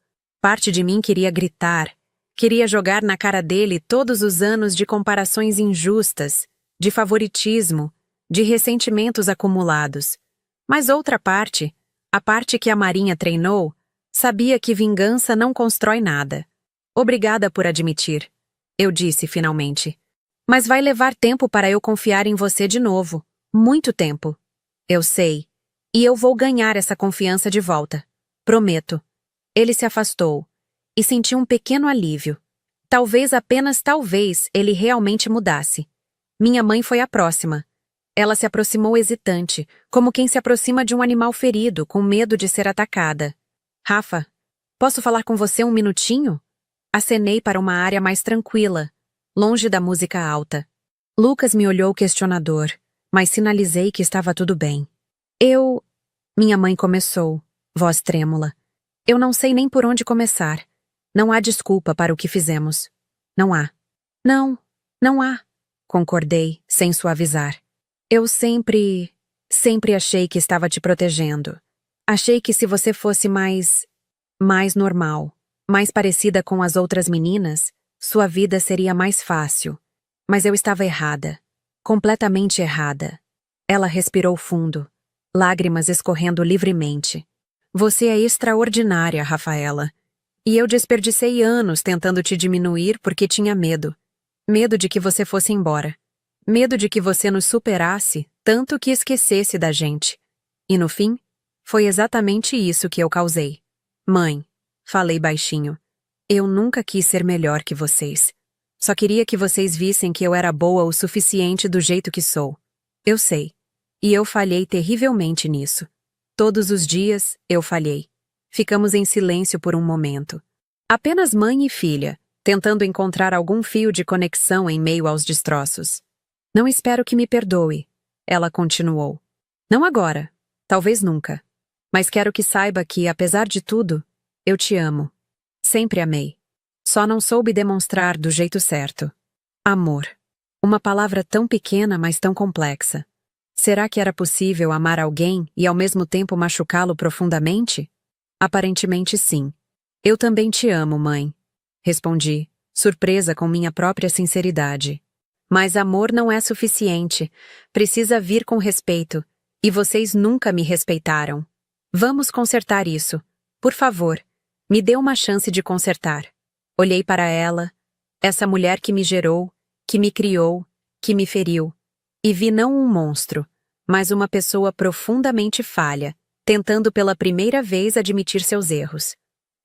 [SPEAKER 1] Parte de mim queria gritar. Queria jogar na cara dele todos os anos de comparações injustas, de favoritismo, de ressentimentos acumulados. Mas outra parte, a parte que a Marinha treinou, sabia que vingança não constrói nada. Obrigada por admitir, eu disse finalmente. Mas vai levar tempo para eu confiar em você de novo. Muito tempo. Eu sei. E eu vou ganhar essa confiança de volta. Prometo. Ele se afastou. E senti um pequeno alívio. Talvez, apenas talvez, ele realmente mudasse. Minha mãe foi a próxima. Ela se aproximou hesitante, como quem se aproxima de um animal ferido, com medo de ser atacada. Rafa, posso falar com você um minutinho? Acenei para uma área mais tranquila, longe da música alta. Lucas me olhou questionador, mas sinalizei que estava tudo bem. Minha mãe começou, voz trêmula. Eu não sei nem por onde começar. Não há desculpa para o que fizemos. Não há. Não há. Concordei, sem suavizar. Eu sempre achei que estava te protegendo. Achei que se você fosse mais normal, mais parecida com as outras meninas, sua vida seria mais fácil. Mas eu estava errada. Completamente errada. Ela respirou fundo, lágrimas escorrendo livremente. Você é extraordinária, Rafaela. E eu desperdicei anos tentando te diminuir porque tinha medo. Medo de que você fosse embora. Medo de que você nos superasse, tanto que esquecesse da gente. E no fim, foi exatamente isso que eu causei. Mãe, falei baixinho, eu nunca quis ser melhor que vocês. Só queria que vocês vissem que eu era boa o suficiente do jeito que sou. Eu sei. E eu falhei terrivelmente nisso. Todos os dias, eu falhei. Ficamos em silêncio por um momento. Apenas mãe e filha, tentando encontrar algum fio de conexão em meio aos destroços. Não espero que me perdoe, ela continuou. Não agora, talvez nunca. Mas quero que saiba que, apesar de tudo, eu te amo. Sempre amei. Só não soube demonstrar do jeito certo. Amor. Uma palavra tão pequena, mas tão complexa. Será que era possível amar alguém e ao mesmo tempo machucá-lo profundamente? Aparentemente sim. Eu também te amo, mãe. Respondi, surpresa com minha própria sinceridade. Mas amor não é suficiente. Precisa vir com respeito. E vocês nunca me respeitaram. Vamos consertar isso. Por favor, me dê uma chance de consertar. Olhei para ela, essa mulher que me gerou, que me criou, que me feriu. E vi não um monstro, mas uma pessoa profundamente falha, tentando pela primeira vez admitir seus erros.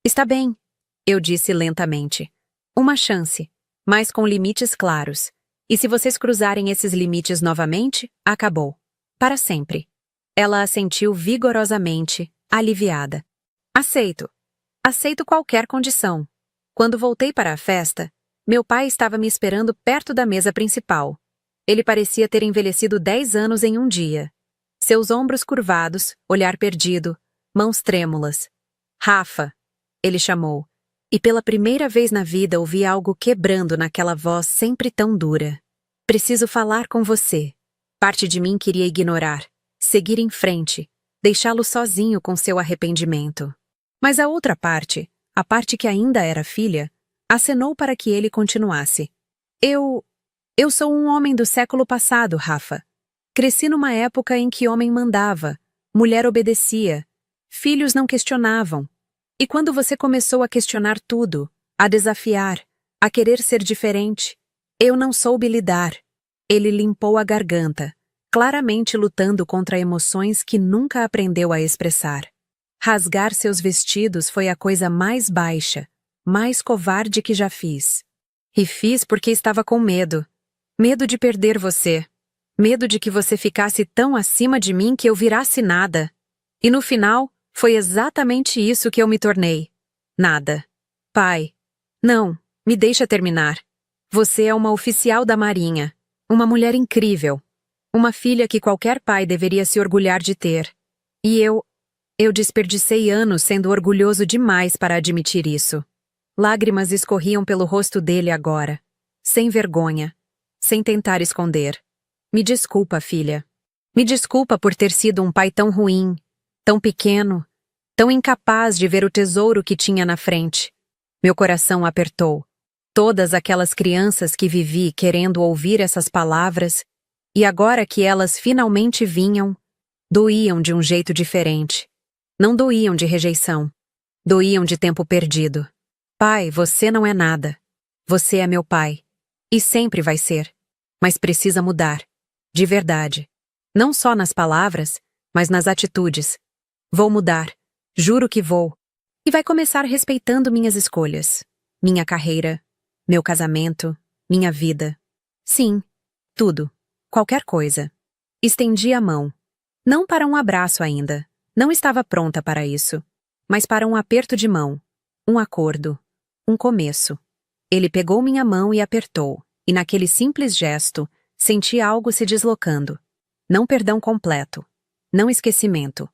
[SPEAKER 1] Está bem, eu disse lentamente. Uma chance, mas com limites claros. E se vocês cruzarem esses limites novamente, acabou. Para sempre. Ela assentiu vigorosamente, aliviada. Aceito. Aceito qualquer condição. Quando voltei para a festa, meu pai estava me esperando perto da mesa principal. Ele parecia ter envelhecido 10 anos em um dia. Seus ombros curvados, olhar perdido, mãos trêmulas. Rafa, ele chamou. E pela primeira vez na vida ouvi algo quebrando naquela voz sempre tão dura. Preciso falar com você. Parte de mim queria ignorar, seguir em frente, deixá-lo sozinho com seu arrependimento. Mas a outra parte, a parte que ainda era filha, acenou para que ele continuasse. Eu sou um homem do século passado, Rafa. Cresci numa época em que homem mandava, mulher obedecia, filhos não questionavam. E quando você começou a questionar tudo, a desafiar, a querer ser diferente, eu não soube lidar. Ele limpou a garganta, claramente lutando contra emoções que nunca aprendeu a expressar. Rasgar seus vestidos foi a coisa mais baixa, mais covarde que já fiz. E fiz porque estava com medo. Medo de perder você. Medo de que você ficasse tão acima de mim que eu virasse nada. E no final, foi exatamente isso que eu me tornei. Nada. Pai. Não, me deixa terminar. Você é uma oficial da Marinha. Uma mulher incrível. Uma filha que qualquer pai deveria se orgulhar de ter. E eu desperdicei anos sendo orgulhoso demais para admitir isso. Lágrimas escorriam pelo rosto dele agora. Sem vergonha. Sem tentar esconder. Me desculpa, filha. Me desculpa por ter sido um pai tão ruim, tão pequeno, tão incapaz de ver o tesouro que tinha na frente. Meu coração apertou. Todas aquelas crianças que vivi querendo ouvir essas palavras, e agora que elas finalmente vinham, doíam de um jeito diferente. Não doíam de rejeição. Doíam de tempo perdido. Pai, você não é nada. Você é meu pai. E sempre vai ser. Mas precisa mudar. De verdade. Não só nas palavras, mas nas atitudes. Vou mudar. Juro que vou. E vai começar respeitando minhas escolhas. Minha carreira. Meu casamento. Minha vida. Sim. Tudo. Qualquer coisa. Estendi a mão. Não para um abraço ainda. Não estava pronta para isso. Mas para um aperto de mão. Um acordo. Um começo. Ele pegou minha mão e apertou, e naquele simples gesto, senti algo se deslocando. Não perdão completo. Não esquecimento.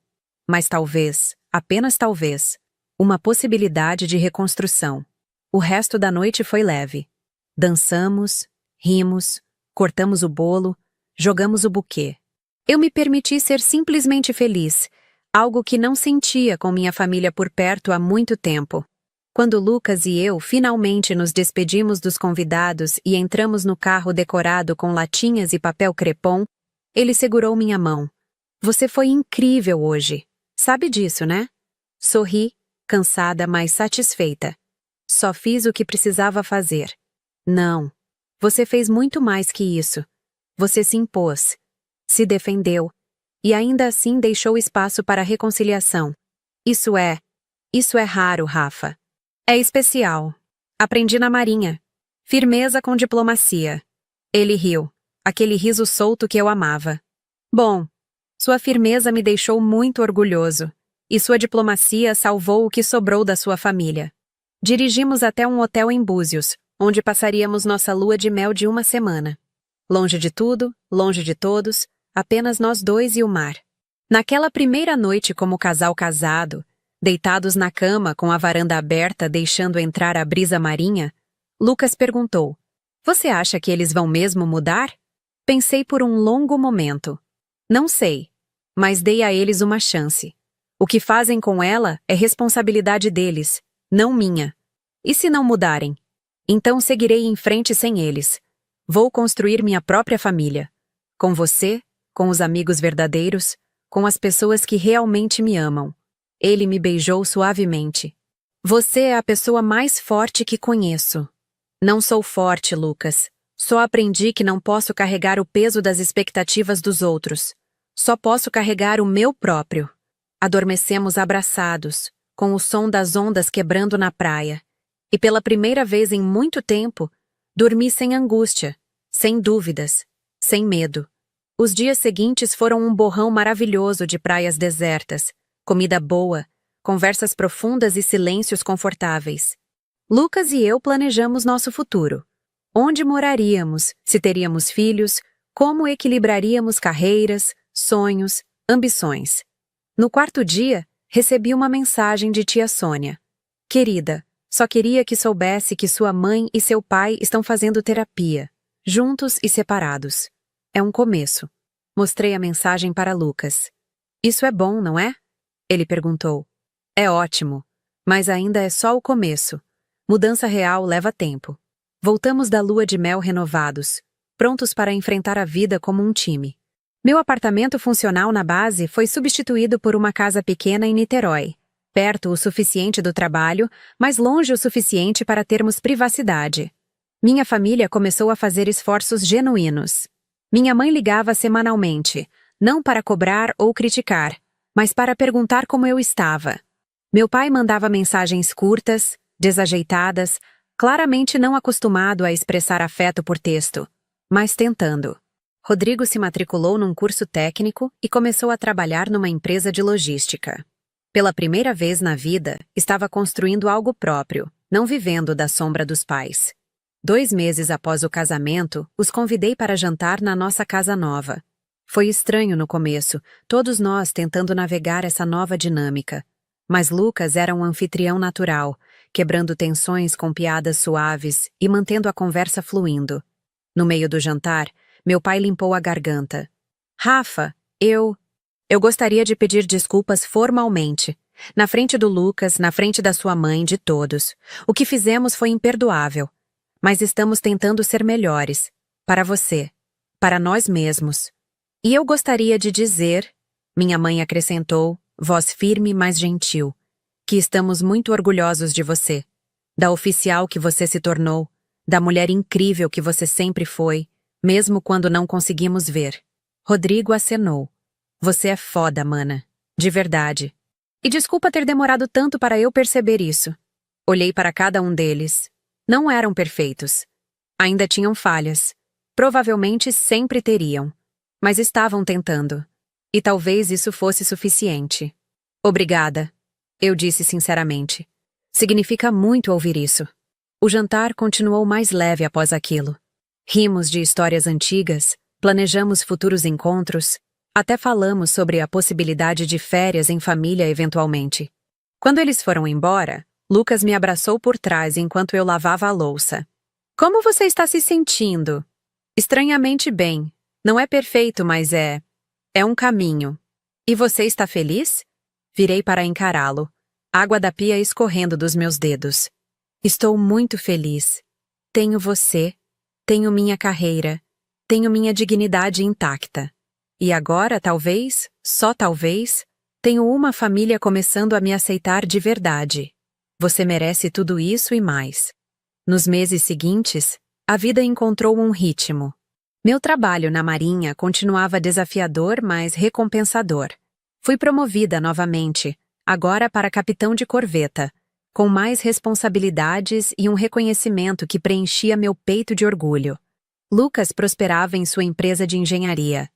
[SPEAKER 1] Mas talvez, apenas talvez, uma possibilidade de reconstrução. O resto da noite foi leve. Dançamos, rimos, cortamos o bolo, jogamos o buquê. Eu me permiti ser simplesmente feliz, algo que não sentia com minha família por perto há muito tempo. Quando Lucas e eu finalmente nos despedimos dos convidados e entramos no carro decorado com latinhas e papel crepom, ele segurou minha mão. Você foi incrível hoje. Sabe disso, né? Sorri, cansada, mas satisfeita. Só fiz o que precisava fazer. Não. Você fez muito mais que isso. Você se impôs. Se defendeu. E ainda assim deixou espaço para a reconciliação. Isso é raro, Rafa. É especial. Aprendi na Marinha. Firmeza com diplomacia. Ele riu. Aquele riso solto que eu amava. Bom, sua firmeza me deixou muito orgulhoso. E sua diplomacia salvou o que sobrou da sua família. Dirigimos até um hotel em Búzios, onde passaríamos nossa lua de mel de uma semana. Longe de tudo, longe de todos, apenas nós dois e o mar. Naquela primeira noite como casal casado, deitados na cama com a varanda aberta deixando entrar a brisa marinha, Lucas perguntou: "Você acha que eles vão mesmo mudar?" Pensei por um longo momento. Não sei, mas dei a eles uma chance. O que fazem com ela é responsabilidade deles, não minha. E se não mudarem? Então seguirei em frente sem eles. Vou construir minha própria família. Com você, com os amigos verdadeiros, com as pessoas que realmente me amam. Ele me beijou suavemente. Você é a pessoa mais forte que conheço. Não sou forte, Lucas. Só aprendi que não posso carregar o peso das expectativas dos outros. Só posso carregar o meu próprio. Adormecemos abraçados, com o som das ondas quebrando na praia. E pela primeira vez em muito tempo, dormi sem angústia, sem dúvidas, sem medo. Os dias seguintes foram um borrão maravilhoso de praias desertas, comida boa, conversas profundas e silêncios confortáveis. Lucas e eu planejamos nosso futuro. Onde moraríamos, se teríamos filhos, como equilibraríamos carreiras, sonhos, ambições. No quarto dia, recebi uma mensagem de tia Sônia. Querida, só queria que soubesse que sua mãe e seu pai estão fazendo terapia, juntos e separados. É um começo. Mostrei a mensagem para Lucas. Isso é bom, não é? Ele perguntou. É ótimo, mas ainda é só o começo. Mudança real leva tempo. Voltamos da lua de mel renovados, prontos para enfrentar a vida como um time. Meu apartamento funcional na base foi substituído por uma casa pequena em Niterói, perto o suficiente do trabalho, mas longe o suficiente para termos privacidade. Minha família começou a fazer esforços genuínos. Minha mãe ligava semanalmente, não para cobrar ou criticar, mas para perguntar como eu estava. Meu pai mandava mensagens curtas, desajeitadas, claramente não acostumado a expressar afeto por texto, mas tentando. Rodrigo se matriculou num curso técnico e começou a trabalhar numa empresa de logística. Pela primeira vez na vida, estava construindo algo próprio, não vivendo da sombra dos pais. 2 meses após o casamento, os convidei para jantar na nossa casa nova. Foi estranho no começo, todos nós tentando navegar essa nova dinâmica. Mas Lucas era um anfitrião natural, quebrando tensões com piadas suaves e mantendo a conversa fluindo. No meio do jantar, meu pai limpou a garganta. Rafa, eu gostaria de pedir desculpas formalmente. Na frente do Lucas, na frente da sua mãe, de todos. O que fizemos foi imperdoável. Mas estamos tentando ser melhores. Para você. Para nós mesmos. E eu gostaria de dizer, minha mãe acrescentou, voz firme, mas gentil, que estamos muito orgulhosos de você. Da oficial que você se tornou. Da mulher incrível que você sempre foi, mesmo quando não conseguimos ver. Rodrigo acenou. Você é foda, mana. De verdade. E desculpa ter demorado tanto para eu perceber isso. Olhei para cada um deles. Não eram perfeitos. Ainda tinham falhas. Provavelmente sempre teriam. Mas estavam tentando. E talvez isso fosse suficiente. Obrigada. Eu disse sinceramente. Significa muito ouvir isso. O jantar continuou mais leve após aquilo. Rimos de histórias antigas, planejamos futuros encontros, até falamos sobre a possibilidade de férias em família eventualmente. Quando eles foram embora, Lucas me abraçou por trás enquanto eu lavava a louça. Como você está se sentindo? Estranhamente bem. Não é perfeito, mas é um caminho. E você está feliz? Virei para encará-lo. Água da pia escorrendo dos meus dedos. Estou muito feliz. Tenho você. Tenho minha carreira. Tenho minha dignidade intacta. E agora, talvez, só talvez, tenho uma família começando a me aceitar de verdade. Você merece tudo isso e mais. Nos meses seguintes, a vida encontrou um ritmo. Meu trabalho na Marinha continuava desafiador, mas recompensador. Fui promovida novamente, agora para capitão de corveta, com mais responsabilidades e um reconhecimento que preenchia meu peito de orgulho. Lucas prosperava em sua empresa de engenharia.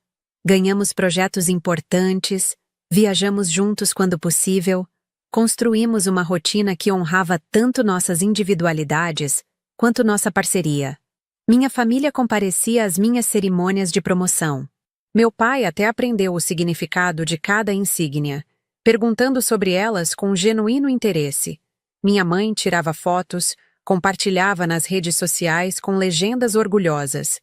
[SPEAKER 1] Ganhamos projetos importantes, viajamos juntos quando possível, construímos uma rotina que honrava tanto nossas individualidades quanto nossa parceria. Minha família comparecia às minhas cerimônias de promoção. Meu pai até aprendeu o significado de cada insígnia, perguntando sobre elas com genuíno interesse. Minha mãe tirava fotos, compartilhava nas redes sociais com legendas orgulhosas.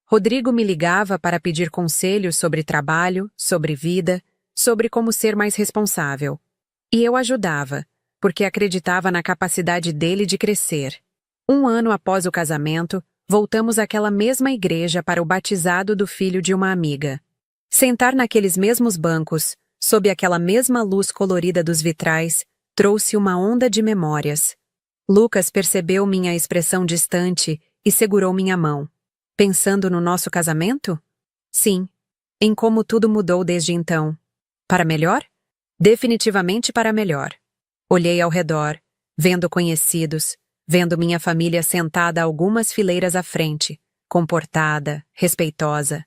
[SPEAKER 1] Rodrigo me ligava para pedir conselhos sobre trabalho, sobre vida, sobre como ser mais responsável. E eu ajudava, porque acreditava na capacidade dele de crescer. 1 ano após o casamento, voltamos àquela mesma igreja para o batizado do filho de uma amiga. Sentar naqueles mesmos bancos, sob aquela mesma luz colorida dos vitrais, trouxe uma onda de memórias. Lucas percebeu minha expressão distante e segurou minha mão. Pensando no nosso casamento? Sim. Em como tudo mudou desde então. Para melhor? Definitivamente para melhor. Olhei ao redor, vendo conhecidos, vendo minha família sentada algumas fileiras à frente, comportada, respeitosa,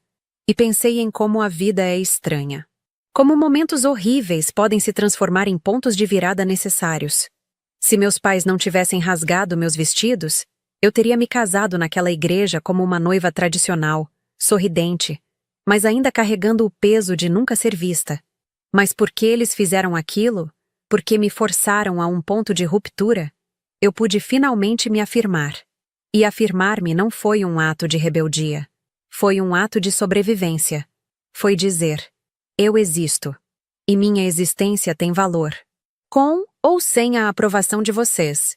[SPEAKER 1] e pensei em como a vida é estranha. Como momentos horríveis podem se transformar em pontos de virada necessários. Se meus pais não tivessem rasgado meus vestidos, eu teria me casado naquela igreja como uma noiva tradicional, sorridente, mas ainda carregando o peso de nunca ser vista. Mas porque eles fizeram aquilo, porque me forçaram a um ponto de ruptura, eu pude finalmente me afirmar. E afirmar-me não foi um ato de rebeldia. Foi um ato de sobrevivência. Foi dizer, eu existo. E minha existência tem valor. Com ou sem a aprovação de vocês.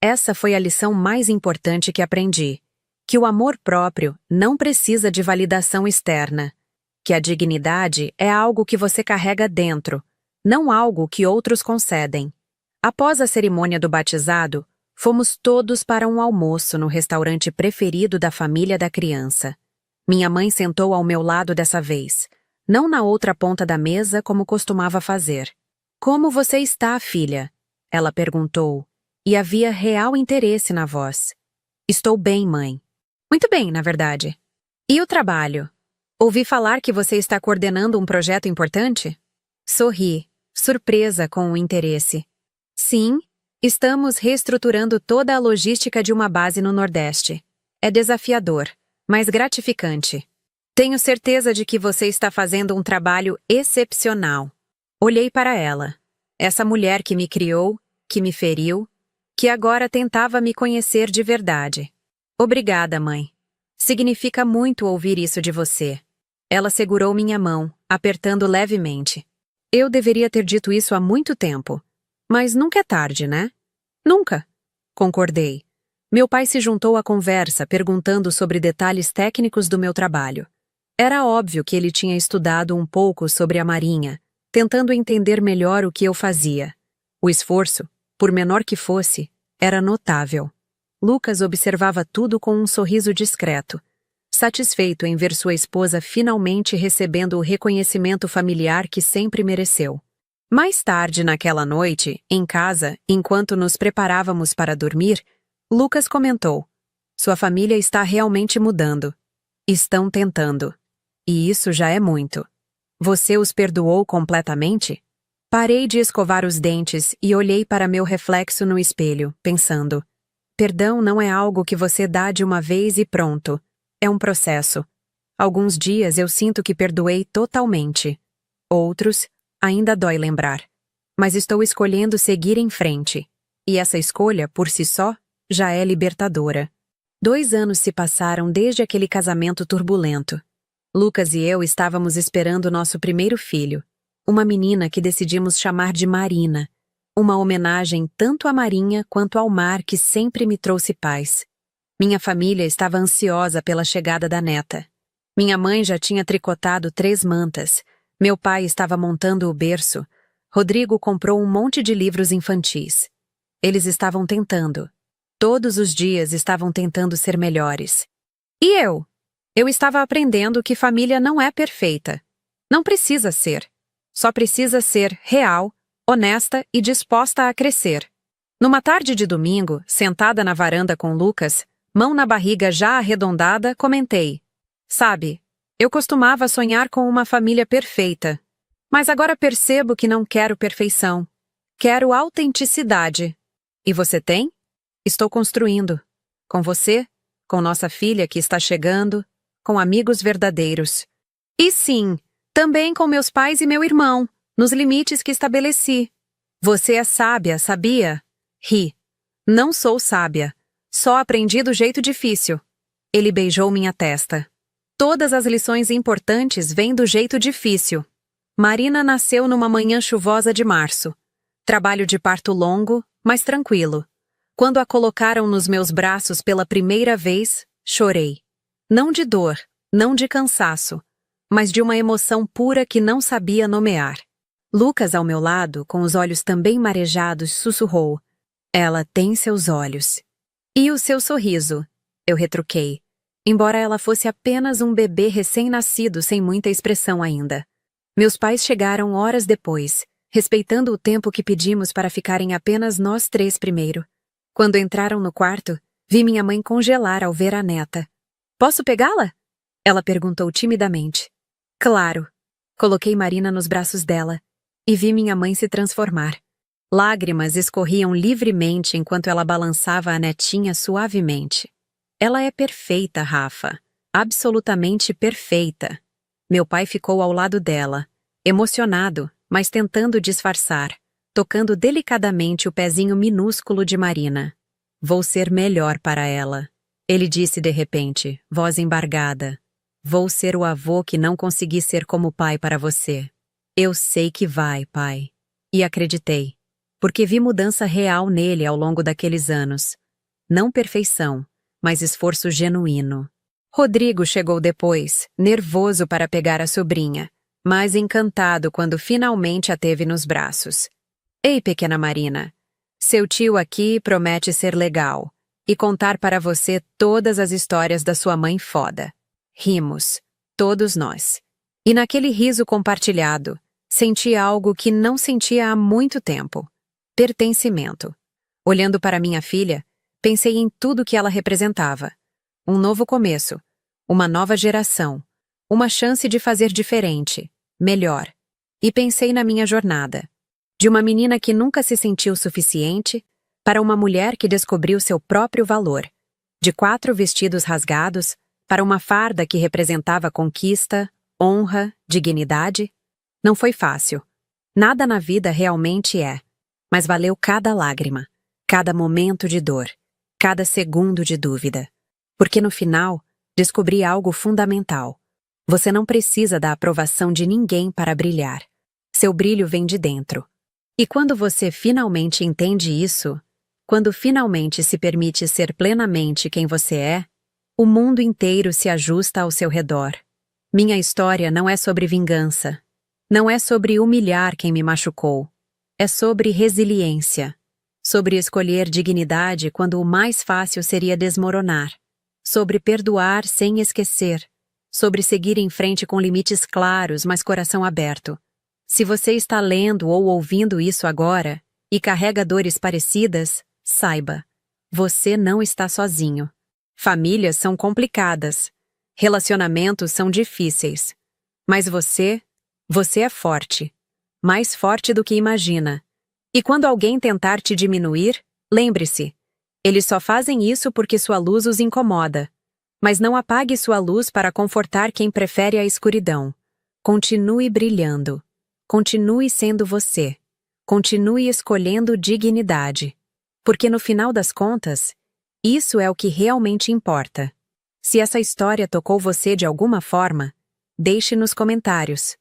[SPEAKER 1] Essa foi a lição mais importante que aprendi. Que o amor próprio não precisa de validação externa. Que a dignidade é algo que você carrega dentro, não algo que outros concedem. Após a cerimônia do batizado, fomos todos para um almoço no restaurante preferido da família da criança. Minha mãe sentou ao meu lado dessa vez. não na outra ponta da mesa como costumava fazer. Como você está, filha? Ela perguntou, e havia real interesse na voz. Estou bem, mãe. Muito bem, na verdade. E o trabalho? Ouvi falar que você está coordenando um projeto importante? Sorri, surpresa com o interesse. Sim, estamos reestruturando toda a logística de uma base no Nordeste. É desafiador, mas gratificante. Tenho certeza de que você está fazendo um trabalho excepcional. Olhei para ela. Essa mulher que me criou, que me feriu, que agora tentava me conhecer de verdade. Obrigada, mãe. Significa muito ouvir isso de você. Ela segurou minha mão, apertando levemente. Eu deveria ter dito isso há muito tempo. Mas nunca é tarde, né? Nunca. Concordei. Meu pai se juntou à conversa, perguntando sobre detalhes técnicos do meu trabalho. Era óbvio que ele tinha estudado um pouco sobre a Marinha, tentando entender melhor o que eu fazia. O esforço, por menor que fosse, era notável. Lucas observava tudo com um sorriso discreto, satisfeito em ver sua esposa finalmente recebendo o reconhecimento familiar que sempre mereceu. Mais tarde naquela noite, em casa, enquanto nos preparávamos para dormir, Lucas comentou: "Sua família está realmente mudando. Estão tentando. E isso já é muito. Você os perdoou completamente?" Parei de escovar os dentes e olhei para meu reflexo no espelho, pensando: perdão não é algo que você dá de uma vez e pronto. É um processo. Alguns dias eu sinto que perdoei totalmente. Outros, ainda dói lembrar. Mas estou escolhendo seguir em frente. E essa escolha, por si só, já é libertadora. 2 anos se passaram desde aquele casamento turbulento. Lucas e eu estávamos esperando nosso primeiro filho, uma menina que decidimos chamar de Marina, uma homenagem tanto à marinha quanto ao mar que sempre me trouxe paz. Minha família estava ansiosa pela chegada da neta. Minha mãe já tinha tricotado 3 mantas, meu pai estava montando o berço, Rodrigo comprou um monte de livros infantis. Eles estavam tentando. Todos os dias estavam tentando ser melhores. E eu? Eu estava aprendendo que família não é perfeita. Não precisa ser. Só precisa ser real, honesta e disposta a crescer. Numa tarde de domingo, sentada na varanda com Lucas, mão na barriga já arredondada, comentei: "Sabe, eu costumava sonhar com uma família perfeita. Mas agora percebo que não quero perfeição. Quero autenticidade. E você tem? Estou construindo. Com você, com nossa filha que está chegando, com amigos verdadeiros. E sim, também com meus pais e meu irmão, nos limites que estabeleci. Você é sábia, sabia?" Ri. "Não sou sábia. Só aprendi do jeito difícil." Ele beijou minha testa. "Todas as lições importantes vêm do jeito difícil." Marina nasceu numa manhã chuvosa de março. Trabalho de parto longo, mas tranquilo. Quando a colocaram nos meus braços pela primeira vez, chorei. Não de dor, não de cansaço, mas de uma emoção pura que não sabia nomear. Lucas, ao meu lado, com os olhos também marejados, sussurrou: "Ela tem seus olhos." "E o seu sorriso?" Eu retruquei, embora ela fosse apenas um bebê recém-nascido sem muita expressão ainda. Meus pais chegaram horas depois, respeitando o tempo que pedimos para ficarem apenas nós 3 primeiro. Quando entraram no quarto, vi minha mãe congelar ao ver a neta. "Posso pegá-la?" Ela perguntou timidamente. "Claro." Coloquei Marina nos braços dela e vi minha mãe se transformar. Lágrimas escorriam livremente enquanto ela balançava a netinha suavemente. "Ela é perfeita, Rafa. Absolutamente perfeita." Meu pai ficou ao lado dela, emocionado, mas tentando disfarçar, tocando delicadamente o pezinho minúsculo de Marina. "Vou ser melhor para ela." Ele disse de repente, voz embargada. "Vou ser o avô que não consegui ser como pai para você." "Eu sei que vai, pai." E acreditei, porque vi mudança real nele ao longo daqueles anos. Não perfeição, mas esforço genuíno. Rodrigo chegou depois, nervoso para pegar a sobrinha, mas encantado quando finalmente a teve nos braços. "Ei, pequena Marina, seu tio aqui promete ser legal e contar para você todas as histórias da sua mãe foda." Rimos, todos nós. E naquele riso compartilhado, senti algo que não sentia há muito tempo: pertencimento. Olhando para minha filha, pensei em tudo que ela representava. Um novo começo, uma nova geração, uma chance de fazer diferente, melhor. E pensei na minha jornada. De uma menina que nunca se sentiu suficiente, para uma mulher que descobriu seu próprio valor. De 4 vestidos rasgados, para uma farda que representava conquista, honra, dignidade. Não foi fácil. Nada na vida realmente é. Mas valeu cada lágrima, cada momento de dor, cada segundo de dúvida. Porque no final, descobri algo fundamental. Você não precisa da aprovação de ninguém para brilhar. Seu brilho vem de dentro. E quando você finalmente entende isso, quando finalmente se permite ser plenamente quem você é, o mundo inteiro se ajusta ao seu redor. Minha história não é sobre vingança. Não é sobre humilhar quem me machucou. É sobre resiliência. Sobre escolher dignidade quando o mais fácil seria desmoronar. Sobre perdoar sem esquecer. Sobre seguir em frente com limites claros, mas coração aberto. Se você está lendo ou ouvindo isso agora e carrega dores parecidas, saiba, você não está sozinho. Famílias são complicadas. Relacionamentos são difíceis. Mas você é forte. Mais forte do que imagina. E quando alguém tentar te diminuir, lembre-se, eles só fazem isso porque sua luz os incomoda. Mas não apague sua luz para confortar quem prefere a escuridão. Continue brilhando. Continue sendo você. Continue escolhendo dignidade. Porque no final das contas, isso é o que realmente importa. Se essa história tocou você de alguma forma, deixe nos comentários.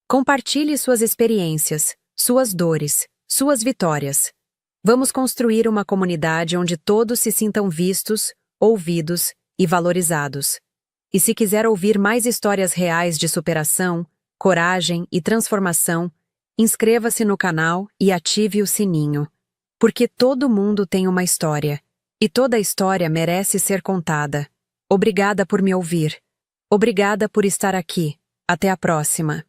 [SPEAKER 1] Compartilhe suas experiências, suas dores, suas vitórias. Vamos construir uma comunidade onde todos se sintam vistos, ouvidos e valorizados. E se quiser ouvir mais histórias reais de superação, coragem e transformação, inscreva-se no canal e ative o sininho. Porque todo mundo tem uma história, e toda história merece ser contada. Obrigada por me ouvir. Obrigada por estar aqui. Até a próxima.